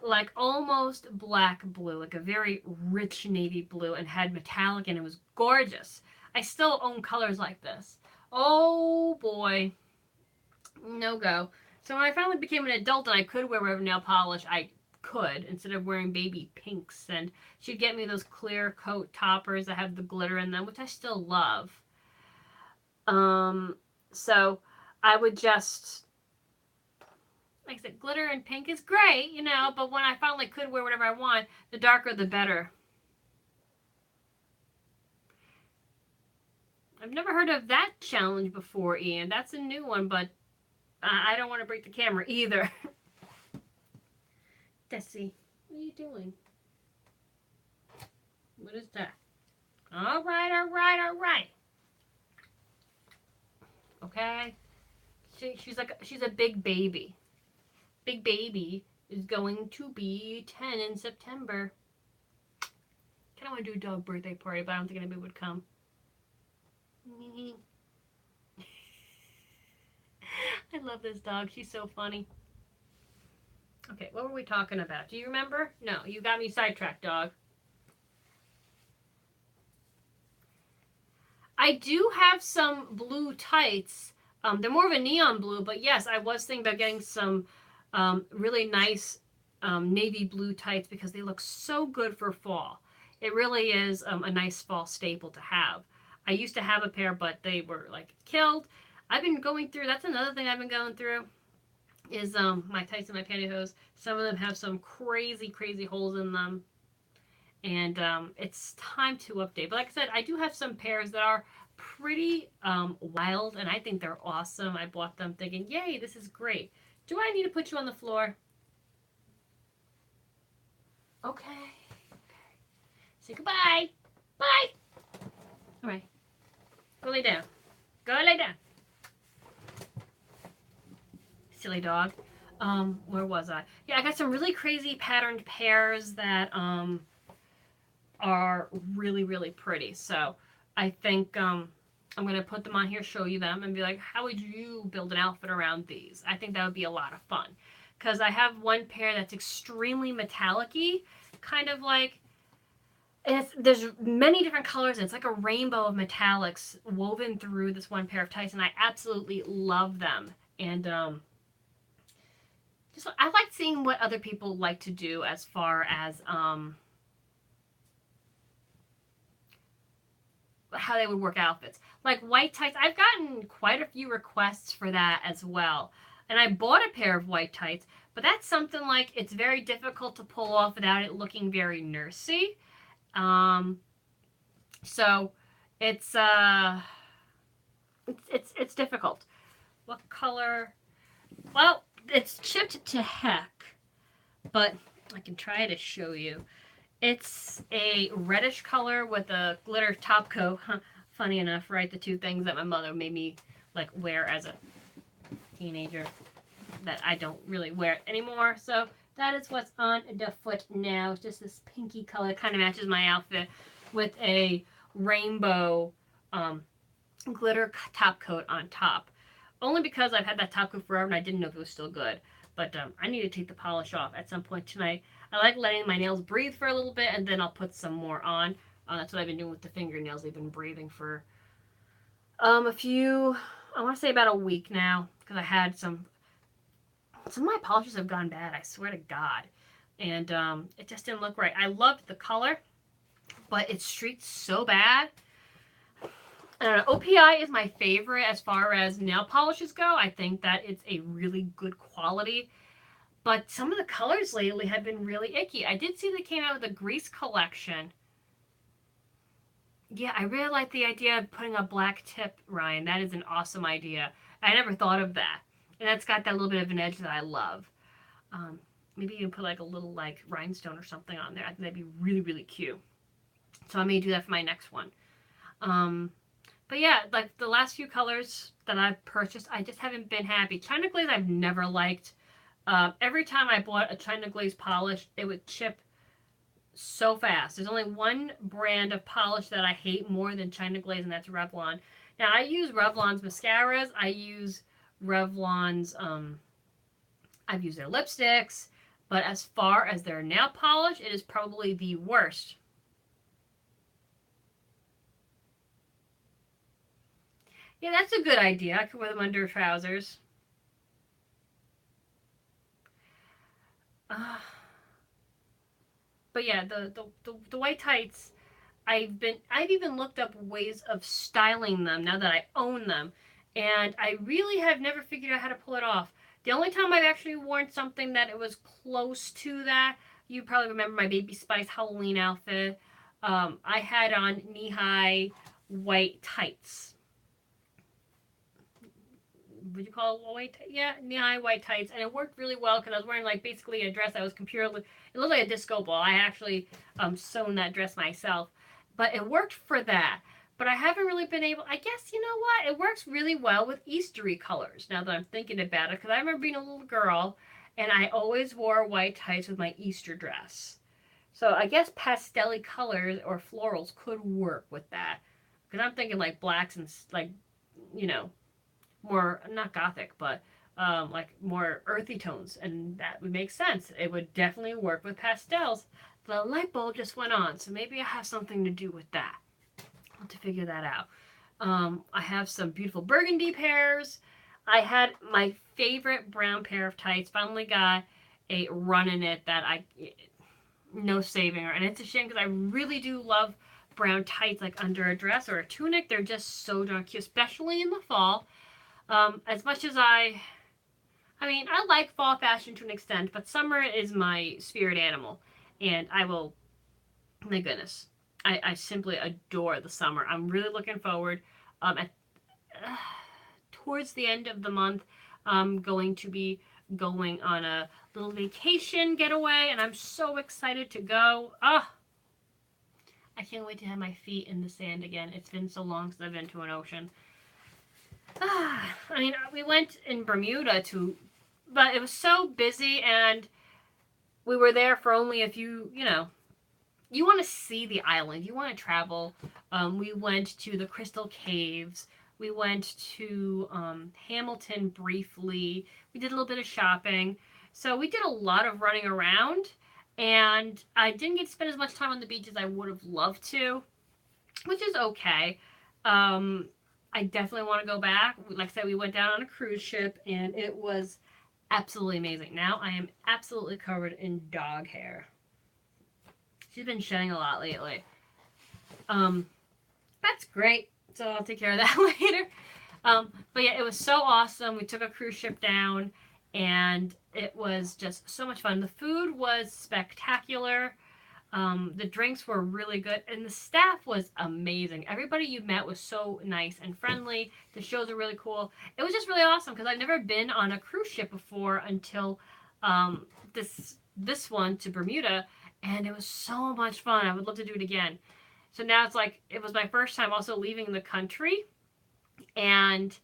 Like almost black blue, like a very rich navy blue, and had metallic, and it was gorgeous. I still own colors like this. Oh boy. No go. So when I finally became an adult and I could wear whatever nail polish I could, instead of wearing baby pinks, and she'd get me those clear coat toppers that have the glitter in them, which I still love. So I would just, like I said, glitter and pink is great, you know, but when I finally could wear whatever I want, the darker the better. I've never heard of that challenge before, Ian. That's a new one, but I don't want to break the camera either. Desi, what are you doing? What is that? All right, all right, all right. Okay. She's a big baby. Big baby is going to be 10 in September. Kind of want to do a dog birthday party, but I don't think anybody would come. I love this dog. She's so funny. Okay, what were we talking about? Do you remember? No, you got me sidetracked, dog. I do have some blue tights. They're more of a neon blue, but yes, I was thinking about getting some really nice navy blue tights because they look so good for fall. It really is a nice fall staple to have. I used to have a pair, but they were like killed. I've been going through. That's another thing I've been going through is my tights and my pantyhose. Some of them have some crazy, crazy holes in them, and it's time to update. But like I said, I do have some pairs that are pretty wild, and I think they're awesome. I bought them thinking, yay, this is great. Do I need to put you on the floor? Okay. Say goodbye. Bye. All right. Go lay down. Go lay down. Silly dog. Where was I? Yeah, I got some really crazy patterned pairs that are really, really pretty. So I think I'm going to put them on here, show you them, and be like, how would you build an outfit around these? I think that would be a lot of fun. Because I have one pair that's extremely metallic-y, kind of like, there's many different colors, and it's like a rainbow of metallics woven through this one pair of tights, and I absolutely love them. And just I like seeing what other people like to do as far as how they would work outfits. Like white tights, I've gotten quite a few requests for that as well. And I bought a pair of white tights, but that's something like it's very difficult to pull off without it looking very nursey. So it's difficult. What color? Well, it's chipped to heck, but I can try to show you. It's a reddish color with a glitter top coat. Funny enough, right? The two things that my mother made me like wear as a teenager that I don't really wear anymore. So that is what's on the foot now. It's just this pinky color. It kind of matches my outfit with a rainbow glitter top coat on top. Only because I've had that top coat forever and I didn't know if it was still good. But I need to take the polish off at some point tonight. I like letting my nails breathe for a little bit and then I'll put some more on. That's what I've been doing with the fingernails. They've been breathing for I want to say about a week now. Because I had some of my polishes have gone bad. I swear to God. And it just didn't look right. I loved the color, but it streaked so bad. OPI is my favorite as far as nail polishes go. I think that it's a really good quality. But some of the colors lately have been really icky. I did see they came out with a grease collection. Yeah, I really like the idea of putting a black tip, Ryan. That is an awesome idea. I never thought of that. And that's got that little bit of an edge that I love. Maybe you can put like a little like rhinestone or something on there. I think that'd be really, really cute. So I may do that for my next one. But yeah, like the last few colors that I've purchased, I just haven't been happy. China Glaze I've never liked. Every time I bought a China Glaze polish, it would chip so fast. There's only one brand of polish that I hate more than China Glaze, and that's Revlon. Now, I use Revlon's mascaras. I use Revlon's, I've used their lipsticks. But as far as their nail polish, it is probably the worst. Yeah, that's a good idea. I could wear them under trousers. But yeah, the white tights, I've even looked up ways of styling them now that I own them, and I really have never figured out how to pull it off. The only time I've actually worn something that it was close to that, you probably remember my Baby Spice Halloween outfit. I had on knee-high white tights. Would you call it white? Yeah, knee-high white tights, and it worked really well because I was wearing like basically a dress that was it looked like a disco ball. I actually sewn that dress myself, but it worked for that. But I haven't really been able, I guess, you know what? It works really well with Eastery colors now that I'm thinking about it. Because I remember being a little girl and I always wore white tights with my Easter dress. So I guess pastel colors or florals could work with that. Because I'm thinking like blacks and like, you know, more, not gothic, but like more earthy tones. And that would make sense. It would definitely work with pastels. The light bulb just went on. So maybe I have something to do with that. I'll have to figure that out. I have some beautiful burgundy pairs. I had my favorite brown pair of tights. Finally got a run in it that I no saving her, and it's a shame because I really do love brown tights like under a dress or a tunic. They're just so darn cute, especially in the fall. As much as I mean, I like fall fashion to an extent, but summer is my spirit animal, and I will. My goodness, I simply adore the summer. I'm really looking forward. At uh, towards the end of the month, I'm going to be going on a little vacation getaway, and I'm so excited to go. Ah, I can't wait to have my feet in the sand again. It's been so long since I've been to an ocean. Ah, I mean, we went in Bermuda to, but it was so busy, and we were there for only a few, you know, you want to see the island. You want to travel. We went to the Crystal Caves. We went to Hamilton briefly. We did a little bit of shopping. So we did a lot of running around. And I didn't get to spend as much time on the beach as I would have loved to, which is okay. I definitely want to go back. Like I said, we went down on a cruise ship and it was absolutely amazing. Now I am absolutely covered in dog hair. She's been shedding a lot lately. Um, that's great. So I'll take care of that later. But yeah, it was so awesome. We took a cruise ship down and it was just so much fun. The food was spectacular. The drinks were really good and the staff was amazing. Everybody you met was so nice and friendly. The shows are really cool. It was just really awesome because I've never been on a cruise ship before until this one to Bermuda, and it was so much fun. I would love to do it again. So now it's like it was my first time also leaving the country, and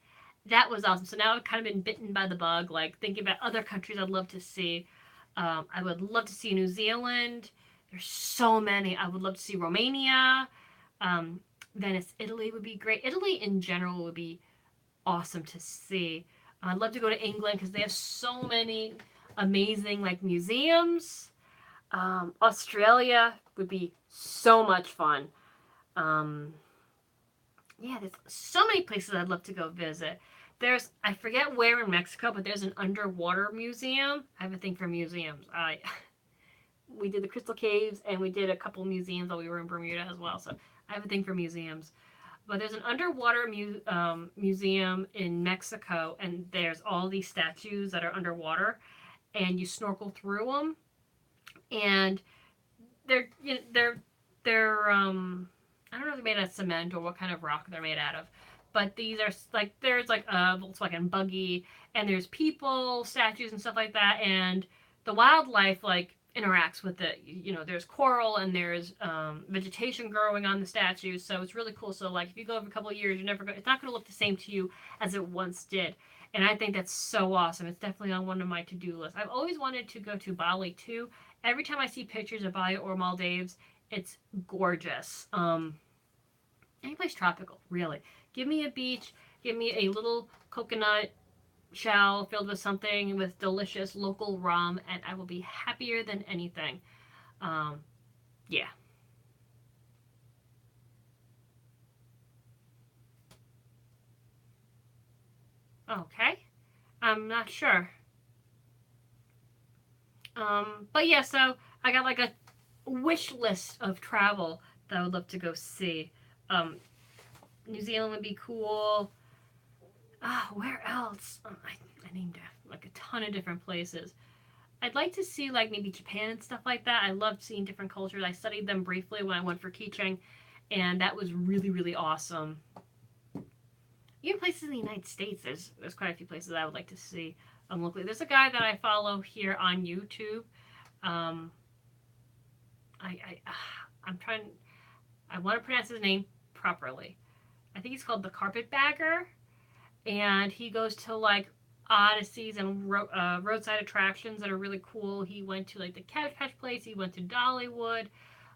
that was awesome. So now I've kind of been bitten by the bug, like thinking about other countries I'd love to see. I would love to see New Zealand. There's so many. I would love to see Romania. Um, Venice, Italy would be great. Italy in general would be awesome to see. I'd love to go to England because they have so many amazing like museums. Australia would be so much fun. Um, yeah, there's so many places I'd love to go visit. There's, I forget where in Mexico, but there's an underwater museum. I have a thing for museums. We did the Crystal Caves and we did a couple museums while we were in Bermuda as well. So I have a thing for museums. But there's an underwater museum in Mexico, and there's all these statues that are underwater, and you snorkel through them, and they're you know, they're I don't know if they're made out of cement or what kind of rock they're made out of, but these are like there's like a Volkswagen buggy and there's people, statues and stuff like that, and the wildlife like interacts with it. You know, there's coral and there's vegetation growing on the statues, so it's really cool. So like if you go over a couple of years, it's not going to look the same to you as it once did. And I think that's so awesome. It's definitely on one of my to-do lists. I've always wanted to go to Bali too. Every time I see pictures of Bali or Maldives, it's gorgeous. Any place tropical, really. Give me a beach, give me a little coconut shell filled with something with delicious local rum, and I will be happier than anything. Yeah. Okay. I'm not sure. But yeah, so I got like a wish list of travel that I would love to go see. Um, New Zealand would be cool. Where else? I named like a ton of different places. I'd like to see like maybe Japan and stuff like that. I loved seeing different cultures. I studied them briefly when I went for teaching, and that was really really awesome. Even places in the United States, there's quite a few places I would like to see locally. There's a guy that I follow here on YouTube. Um, I I'm trying. I want to pronounce his name properly. I think he's called the Carpetbagger, and he goes to like odysseys and roadside attractions that are really cool. He went to like the Cabbage Patch Place. He went to Dollywood,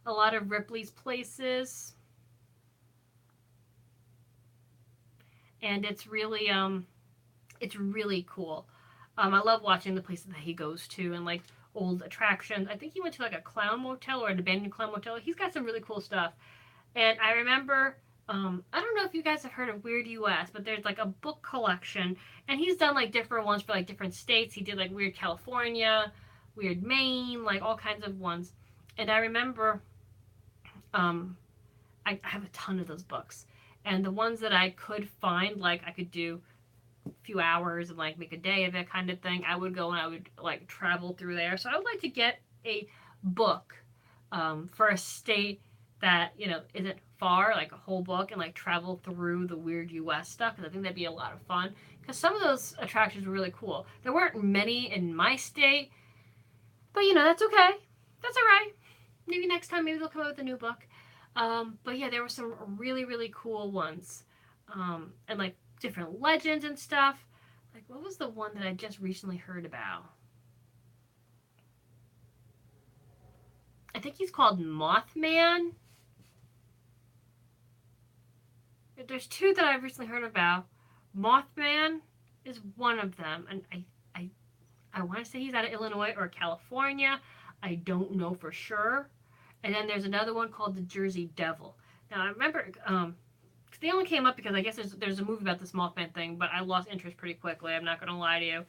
a lot of Ripley's places, and it's really cool. I love watching the places that he goes to and like old attractions. I think he went to like a clown motel or an abandoned clown motel. He's got some really cool stuff. And I remember, I don't know if you guys have heard of Weird US, but there's like a book collection, and he's done like different ones for like different states. He did like Weird California, Weird Maine, like all kinds of ones. And I remember, um, I have a ton of those books, and the ones that I could find, like I could do a few hours and like make a day of it kind of thing. I would go and I would like travel through there. So I would like to get a book for a state that isn't far, like a whole book, and like travel through the weird US stuff, because I think that'd be a lot of fun, because some of those attractions were really cool. There weren't many in my state, but that's okay. That's all right. Maybe next time, maybe they'll come out with a new book. But yeah, there were some really, really cool ones, and like different legends and stuff. Like, what was the one that I just recently heard about? I think he's called Mothman. There's two that I've recently heard about. Mothman is one of them, and I want to say he's out of Illinois or California. I don't know for sure. And then there's another one called the Jersey Devil. Now I remember, they only came up because I guess there's a movie about this Mothman thing, but I lost interest pretty quickly. I'm not gonna lie to you.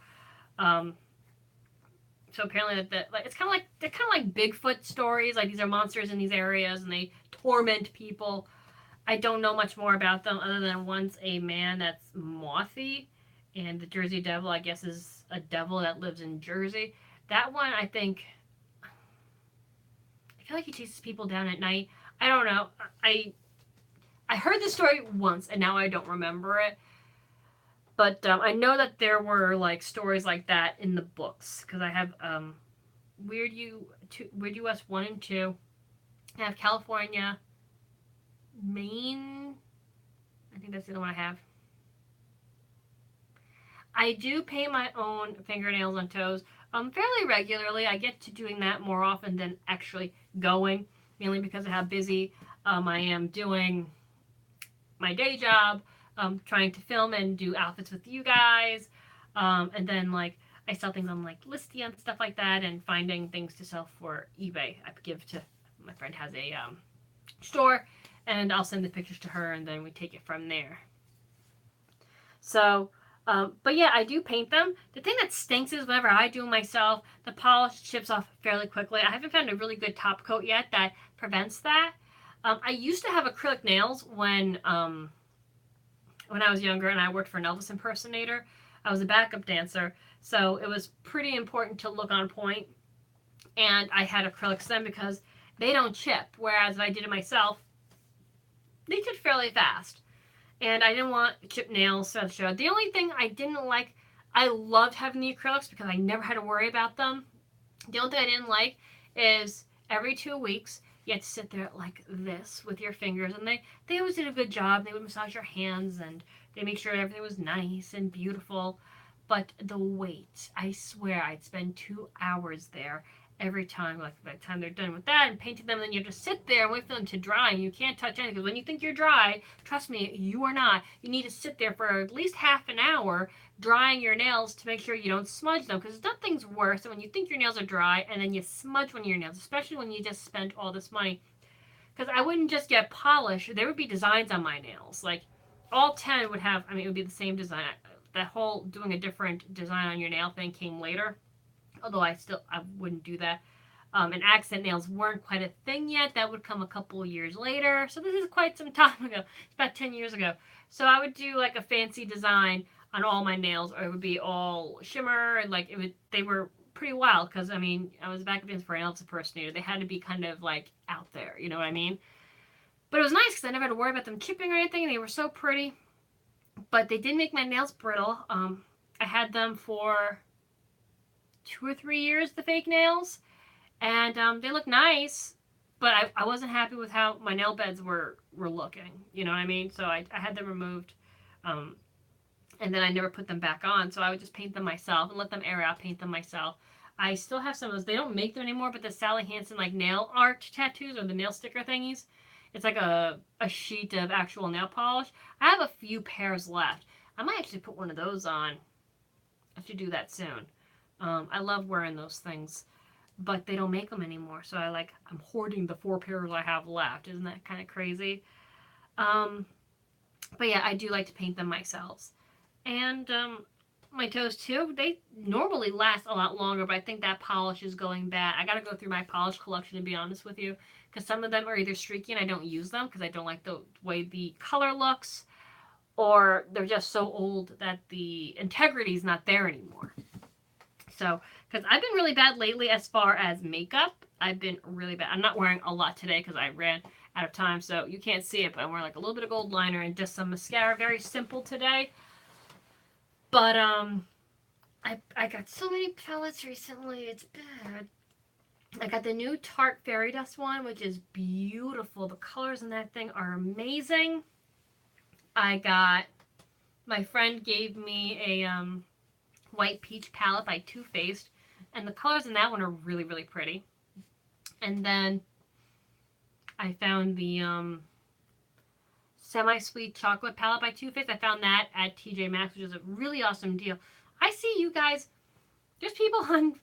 So apparently that like, it's kind of like they're kind of like Bigfoot stories. Like, these are monsters in these areas and they torment people. I don't know much more about them other than one's a man that's mothy, and the Jersey Devil, I guess, is a devil that lives in Jersey. That one, I feel like he chases people down at night. I don't know. I heard the story once and now I don't remember it. But I know that there were like stories like that in the books, because I have Weird US 1 and 2. I have California, Maine. I think that's the other one I have. I do paint my own fingernails and toes fairly regularly. I get to doing that more often than actually going, mainly because of how busy I am doing my day job, trying to film and do outfits with you guys, and then like I sell things on like Listia and stuff like that, and finding things to sell for eBay. I give to my friend has a store, and I'll send the pictures to her, and then we take it from there. So, but yeah, I do paint them. The thing that stinks is whenever I do them myself, the polish chips off fairly quickly. I haven't found a really good top coat yet that prevents that. I used to have acrylic nails when I was younger and I worked for an Elvis impersonator. I was a backup dancer, so it was pretty important to look on point. And I had acrylics then because they don't chip, whereas if I did it myself, they chip fairly fast. And I didn't want chipped nails throughout the show. The only thing I didn't like, I loved having the acrylics because I never had to worry about them. The only thing I didn't like is every 2 weeks, you had to sit there like this with your fingers, and they always did a good job. They would massage your hands, and they make sure everything was nice and beautiful. But the wait, I swear I'd spend 2 hours there every time. Like, by the time they're done with that and painting them, then you have to sit there and wait for them to dry, and you can't touch anything, because when you think you're dry, trust me, you are not. You need to sit there for at least half an hour drying your nails to make sure you don't smudge them, because nothing's worse than when you think your nails are dry and then you smudge one of your nails, especially when you just spent all this money. Because I wouldn't just get polish, there would be designs on my nails. Like, all 10 would have, it would be the same design. That whole doing a different design on your nail thing came later, although I wouldn't do that. And accent nails weren't quite a thing yet. That would come a couple of years later. So this is quite some time ago. It's about 10 years ago. So I would do like a fancy design on all my nails, or it would be all shimmer, and like they were pretty wild, because I was back up for an Elvis impersonator. They had to be kind of like out there, you know what I mean? But it was nice because I never had to worry about them chipping or anything, and they were so pretty. But they did make my nails brittle. I had them for 2 or 3 years, the fake nails, and they look nice, but I wasn't happy with how my nail beds were looking. You know what I mean? So I had them removed. Um, and then I never put them back on. So I would just paint them myself and let them air out, paint them myself. I still have some of those. They don't make them anymore, but the Sally Hansen like nail art tattoos or the nail sticker thingies, it's like a sheet of actual nail polish. I have a few pairs left. I might actually put one of those on. I should do that soon. I love wearing those things, but they don't make them anymore. So I'm hoarding the 4 pairs I have left. Isn't that kind of crazy? Um, but yeah, I do like to paint them myself. And my toes too, they normally last a lot longer, but I think that polish is going bad. I gotta go through my polish collection to be honest with you, because some of them are either streaky and I don't use them because I don't like the way the color looks, or they're just so old that the integrity is not there anymore. So, because I've been really bad lately as far as makeup, I've been really bad. I'm not wearing a lot today because I ran out of time, so you can't see it, but I'm wearing like a little bit of gold liner and just some mascara. Very simple today. But I got so many palettes recently. It's bad. I got the new Tarte Fairy Dust one, which is beautiful. The colors in that thing are amazing. I got my friend gave me a white peach palette by Too Faced, and the colors in that one are really really pretty. And then I found the semi-sweet chocolate palette by Too Faced. I found that at TJ Maxx, which is a really awesome deal. I see you guys. There's people on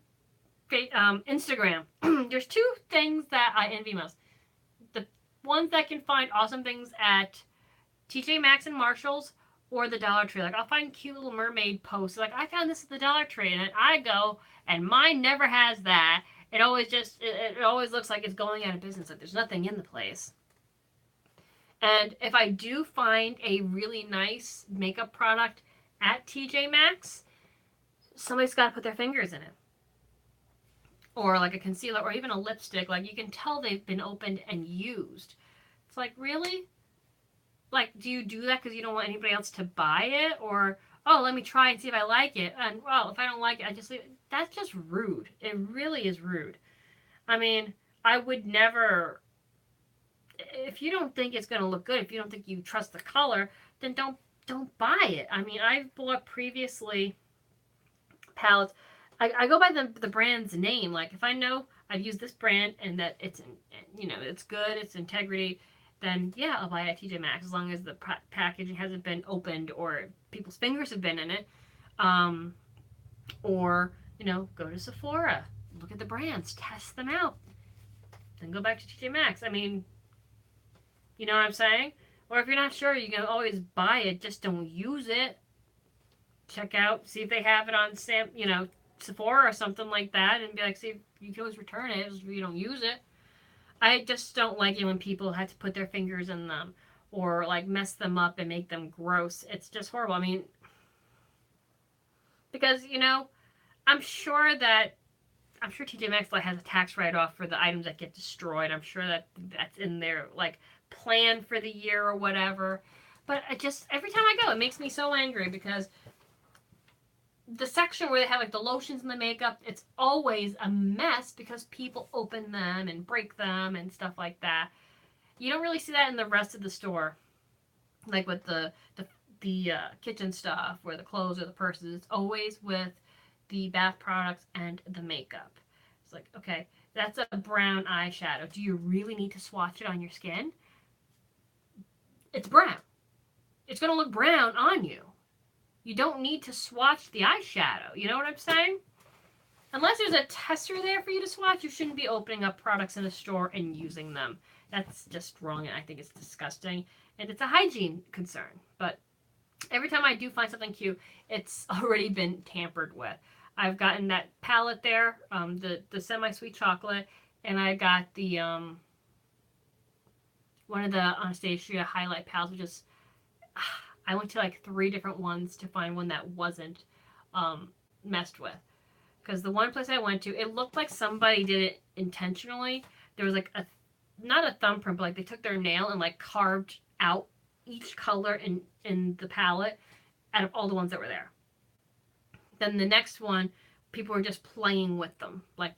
Instagram. There's two things that I envy most. The ones that can find awesome things at TJ Maxx and Marshalls or the Dollar Tree. Like I'll find cute little mermaid posts. Like I found this at the Dollar Tree, and I go, and mine never has that. It always looks like it's going out of business. Like there's nothing in the place. And if I do find a really nice makeup product at TJ Maxx, somebody's got to put their fingers in it. Or like a concealer or even a lipstick. Like you can tell they've been opened and used. It's like, really? Like, do you do that because you don't want anybody else to buy it? Or, oh, let me try and see if I like it. And, well, if I don't like it, I just leave it. That's just rude. It really is rude. I mean, I would never, if you don't think it's going to look good, if you don't think you trust the color, then don't buy it. I mean, I've bought previously palettes. I go by the brand's name. Like if I know I've used this brand and that it's it's good, it's integrity, then yeah, I'll buy it at TJ Maxx as long as the packaging hasn't been opened or people's fingers have been in it. Or go to Sephora, look at the brands, test them out, then go back to TJ Maxx. I mean, you know what I'm saying? Or if you're not sure, you can always buy it. Just don't use it. Check out, see if they have it on Sephora or something like that, and be like, see if you can always return it if you don't use it. I just don't like it when people have to put their fingers in them or like mess them up and make them gross. It's just horrible. I mean, because I'm sure TJ Maxx has a tax write-off for the items that get destroyed. I'm sure that's in their like plan for the year or whatever. But every time I go, it makes me so angry because the section where they have like the lotions and the makeup, it's always a mess because people open them and break them and stuff like that. You don't really see that in the rest of the store, like with the kitchen stuff or the clothes or the purses. It's always with the bath products and the makeup. It's like, okay, that's a brown eyeshadow. Do you really need to swatch it on your skin? It's brown. It's going to look brown on you. You don't need to swatch the eyeshadow. You know what I'm saying? Unless there's a tester there for you to swatch, you shouldn't be opening up products in a store and using them. That's just wrong, and I think it's disgusting. And it's a hygiene concern. But every time I do find something cute, it's already been tampered with. I've gotten that palette there, the semi-sweet chocolate, and I got the one of the Anastasia highlight palettes, which is I went to like 3 different ones to find one that wasn't messed with. Because the one place I went to, it looked like somebody did it intentionally. There was like not a thumbprint, but like they took their nail and like carved out each color in the palette out of all the ones that were there. Then the next one, people were just playing with them. Like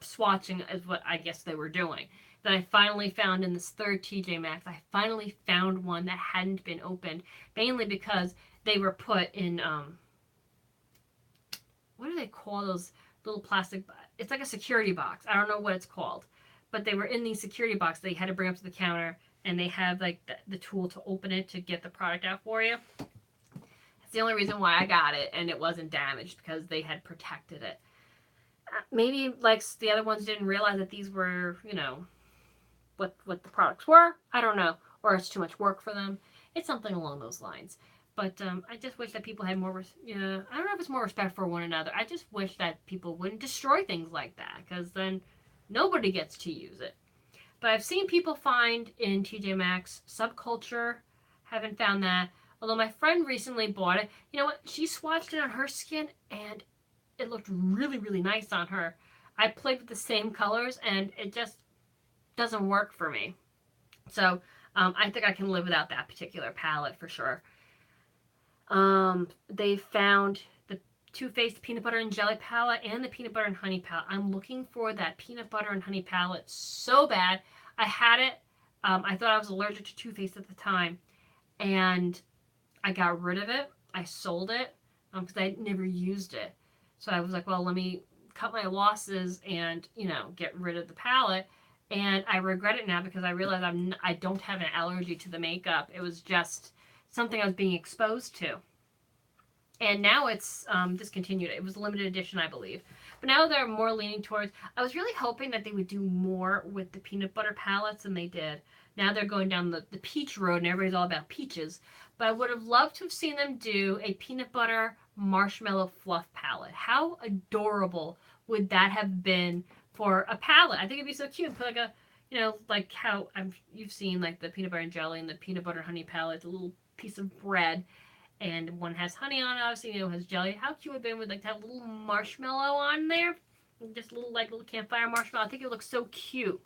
swatching is what I guess they were doing. that I finally found in this third TJ Maxx. I finally found one that hadn't been opened, mainly because they were put in, what do they call those little plastic, it's like a security box. I don't know what it's called, but they were in these security box they had to bring up to the counter, and they have like the tool to open it to get the product out for you. It's the only reason why I got it, and it wasn't damaged because they had protected it. Maybe like the other ones didn't realize that these were, you know, what the products were. I don't know, or it's too much work for them. It's something along those lines. But I just wish that people had more, I don't know if it's more respect for one another. I just wish that people wouldn't destroy things like that, because then nobody gets to use it. But I've seen people find in TJ Maxx Subculture. Haven't found that. Although my friend recently bought it. You know what? She swatched it on her skin, and it looked really, really nice on her. I played with the same colors, and it just doesn't work for me. So I think I can live without that particular palette for sure. They found the Too Faced Peanut Butter and Jelly palette and the Peanut Butter and Honey palette. I'm looking for that Peanut Butter and Honey palette so bad. I had it. I thought I was allergic to Too Faced at the time, and I got rid of it. I sold it because I never used it. So I was like, well, let me cut my losses and, you know, get rid of the palette. And I regret it now because I realize I don't have an allergy to the makeup. It was just something I was being exposed to. And now it's discontinued. It was a limited edition, I believe. But now they're more leaning towards, I was really hoping that they would do more with the peanut butter palettes than they did. Now they're going down the peach road, and everybody's all about peaches. But I would have loved to have seen them do a peanut butter marshmallow fluff palette. How adorable would that have been for a palette? I think it'd be so cute. Put like a, you know, like how you've seen like the peanut butter and jelly and the peanut butter honey palette, a little piece of bread, and one has honey on it, obviously, you know, has jelly. How cute would it have been with like that little marshmallow on there? Just a little campfire marshmallow. I think it looks so cute.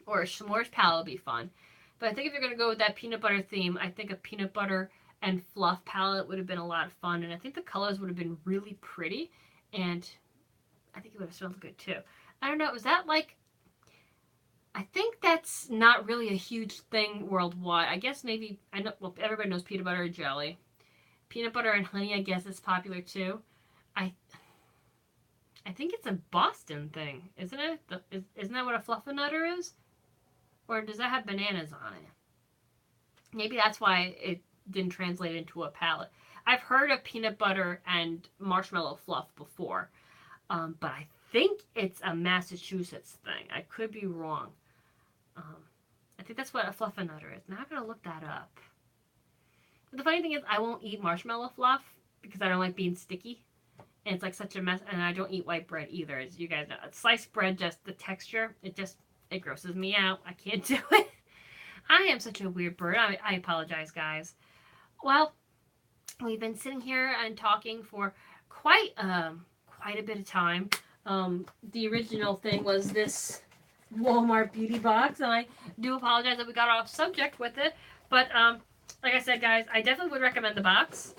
Or a s'mores palette would be fun. But I think if you're going to go with that peanut butter theme, I think a peanut butter and fluff palette would have been a lot of fun. And I think the colors would have been really pretty. And I think it would have smelled good too. I don't know. Was that like... I think that's not really a huge thing worldwide. I guess maybe... I know. Well, everybody knows peanut butter and jelly. Peanut butter and honey, I guess, is popular too. I think it's a Boston thing, isn't it? Isn't that what a Fluffernutter is? Or does that have bananas on it? Maybe that's why it didn't translate into a palette. I've heard of peanut butter and marshmallow fluff before, but I think it's a Massachusetts thing. I could be wrong. I think that's what a Fluffernutter is. Now I'm going to look that up. But the funny thing is, I won't eat marshmallow fluff because I don't like being sticky. And it's like such a mess. And I don't eat white bread either, as you guys know. Sliced bread, just the texture, it grosses me out. I can't do it. I am such a weird bird. I apologize, guys. Well, we've been sitting here and talking for quite a bit of time. The original thing was this Walmart beauty box, and I do apologize that we got off subject with it. But like I said, guys, I definitely would recommend the box.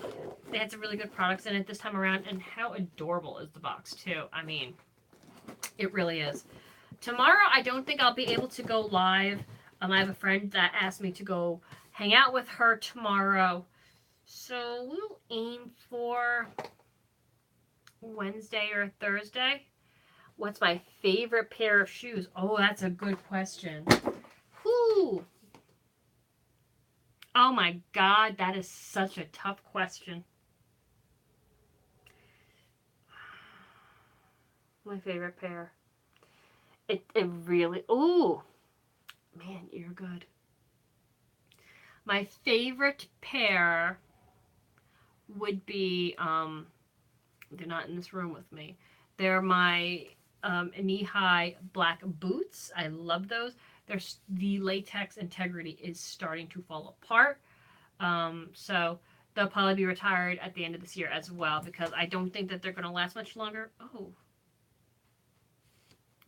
They had some really good products in it this time around, and how adorable is the box, too. I mean, it really is. Tomorrow, I don't think I'll be able to go live. I have a friend that asked me to go hang out with her tomorrow. So we'll aim for Wednesday or Thursday. What's my favorite pair of shoes? Oh, that's a good question. Whew. Oh my God, that is such a tough question. My favorite pair. It really, ooh, man, you're good. My favorite pair would be, they're not in this room with me. They're my knee-high black boots. I love those. The latex integrity is starting to fall apart. So they'll probably be retired at the end of this year as well, because I don't think that they're going to last much longer. Oh.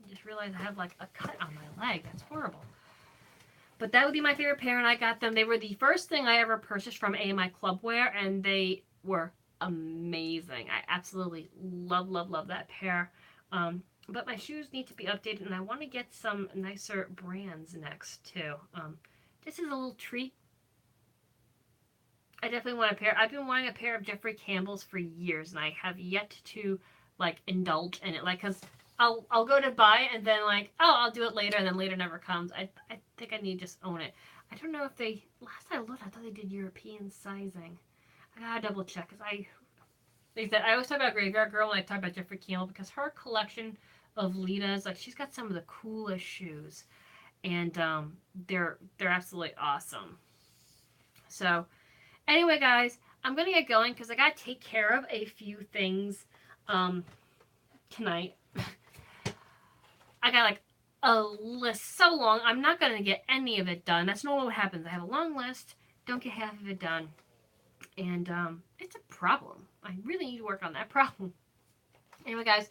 I just realized I have like a cut on my leg. That's horrible. But that would be my favorite pair, and I got them. They were the first thing I ever purchased from AMI Clubwear, and they were amazing. I absolutely love that pair. But my shoes need to be updated, and I want to get some nicer brands next too. This is a little treat. I definitely want a pair. I've been wanting a pair of Jeffrey Campbell's for years, and I have yet to like indulge in it. Like, cause I'll go to buy it and then like, oh, I'll do it later, and then later never comes. I think I need to just own it. I don't know if they last I looked, I thought they did European sizing. I gotta double check because like I said, I always talk about Graveyard Girl when I talk about Jeffrey Campbell because her collection of Lita's, like she's got some of the coolest shoes, and they're absolutely awesome. So anyway, guys, I'm gonna get going because I gotta take care of a few things um, tonight. I got like a list so long, I'm not gonna get any of it done. That's normally what happens. I have a long list, don't get half of it done, and it's a problem. I really need to work on that problem. Anyway, guys,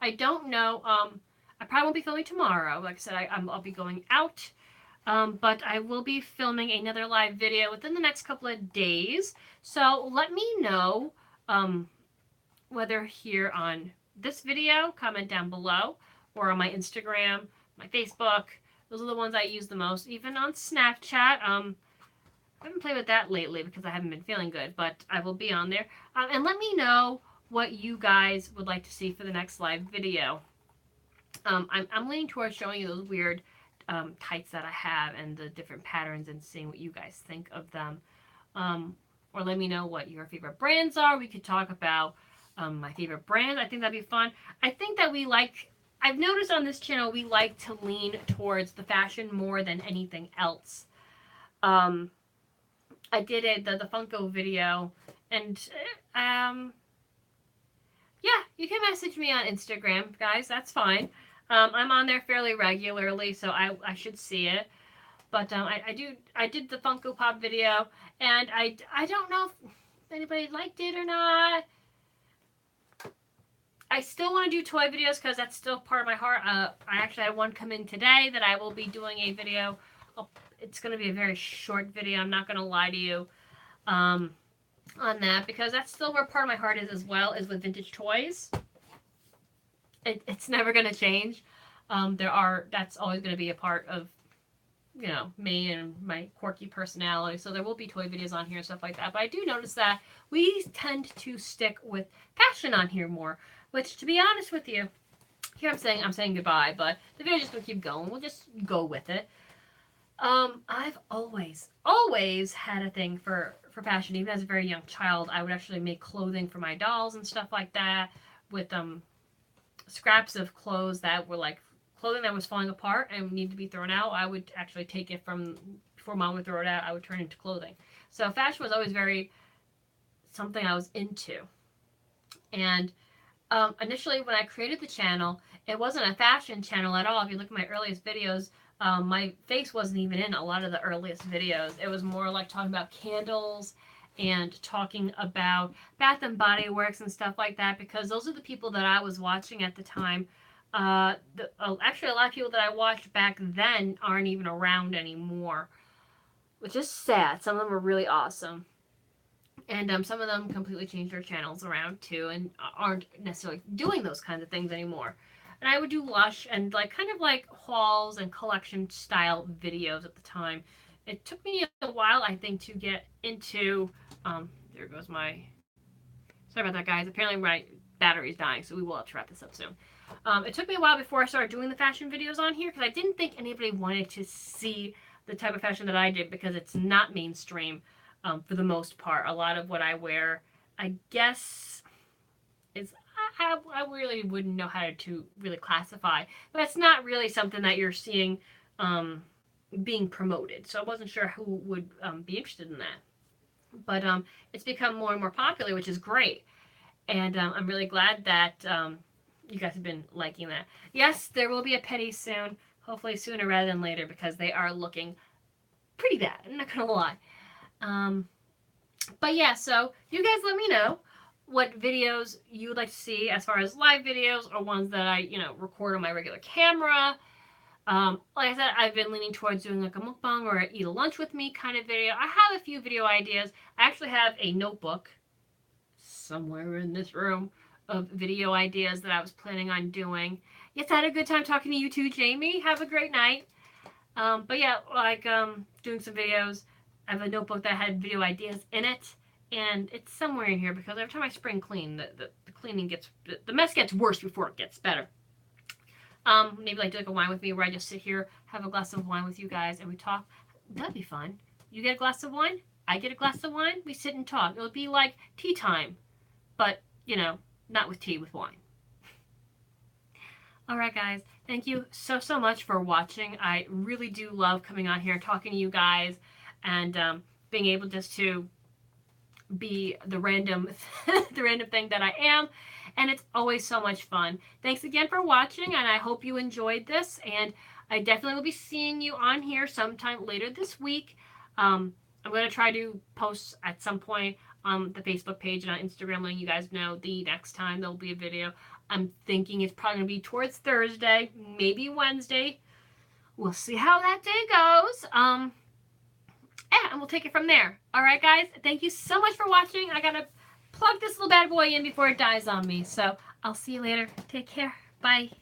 I don't know. I probably won't be filming tomorrow. Like I said, I'll be going out. But I will be filming another live video within the next couple of days. So let me know whether here on this video, comment down below, or on my Instagram, my Facebook. Those are the ones I use the most. Even on Snapchat. I haven't played with that lately because I haven't been feeling good, but I will be on there. And let me know what you guys would like to see for the next live video. I'm leaning towards showing you those weird tights that I have and the different patterns and seeing what you guys think of them. Or let me know what your favorite brands are. We could talk about my favorite brands. I think that'd be fun. I think that I've noticed on this channel, we like to lean towards the fashion more than anything else. I did the Funko video, and yeah, you can message me on Instagram, guys. That's fine. I'm on there fairly regularly, so I should see it. But I did the Funko Pop video, and I don't know if anybody liked it or not. I still want to do toy videos because that's still part of my heart. I actually had one come in today that I will be doing a video. It's going to be a very short video. I'm not going to lie to you on that because that's still where part of my heart is as well, is with vintage toys. It's never going to change. That's always going to be a part of, me and my quirky personality. So there will be toy videos on here and stuff like that. But I do notice that we tend to stick with fashion on here more, which, to be honest with you, here I'm saying goodbye, but the video's just going to keep going. We'll just go with it. I've always had a thing for fashion. Even as a very young child, I would actually make clothing for my dolls and stuff like that with scraps of clothes that were like clothing that was falling apart and needed to be thrown out. I would actually take it from, before mom would throw it out, I would turn it into clothing. So fashion was always something I was into. And initially when I created the channel, it wasn't a fashion channel at all. If you look at my earliest videos, my face wasn't even in a lot of the earliest videos. It was more like talking about candles and talking about Bath and Body Works and stuff like that, because those are the people that I was watching at the time. Actually, a lot of people that I watched back then aren't even around anymore, which is sad. Some of them were really awesome. And some of them completely changed their channels around too and aren't necessarily doing those kinds of things anymore. And I would do Lush and kind of like hauls and collection style videos at the time. It took me a while, I think, to get into, there goes my, sorry about that, guys. Apparently my battery's dying, so we will have to wrap this up soon. It took me a while before I started doing the fashion videos on here because I didn't think anybody wanted to see the type of fashion that I did because it's not mainstream for the most part. A lot of what I wear, I guess, is I really wouldn't know how to really classify. But it's not really something that you're seeing being promoted. So I wasn't sure who would be interested in that. But it's become more and more popular, which is great. And I'm really glad that you guys have been liking that. Yes, there will be a penny soon. Hopefully sooner rather than later because they are looking pretty bad. I'm not going to lie. But yeah, so you guys let me know what videos you would like to see as far as live videos or ones that I, record on my regular camera. Like I said, I've been leaning towards doing like a mukbang or eat a lunch with me kind of video. I have a few video ideas. I actually have a notebook somewhere in this room of video ideas that I was planning on doing. Yes, I had a good time talking to you too, Jamie. Have a great night. But yeah, like doing some videos. I have a notebook that had video ideas in it, and it's somewhere in here because every time I spring clean, the cleaning gets, the mess gets worse before it gets better. Maybe like a wine with me where I just sit here, have a glass of wine with you guys, and we talk. That'd be fun. You get a glass of wine, I get a glass of wine, we sit and talk. It'll be like tea time, but you know, not with tea, with wine. Alright guys, thank you so much for watching. I really do love coming on here and talking to you guys and being able just to be the random the random thing that I am, and it's always so much fun. Thanks again for watching, and I hope you enjoyed this, and I definitely will be seeing you on here sometime later this week. I'm going to try to post at some point on the Facebook page and on Instagram, letting you guys know the next time there'll be a video. I'm thinking it's probably going to be towards Thursday, maybe Wednesday. We'll see how that day goes. Yeah, and we'll take it from there. All right, guys, thank you so much for watching. I got to plug this little bad boy in before it dies on me. So I'll see you later. Take care. Bye.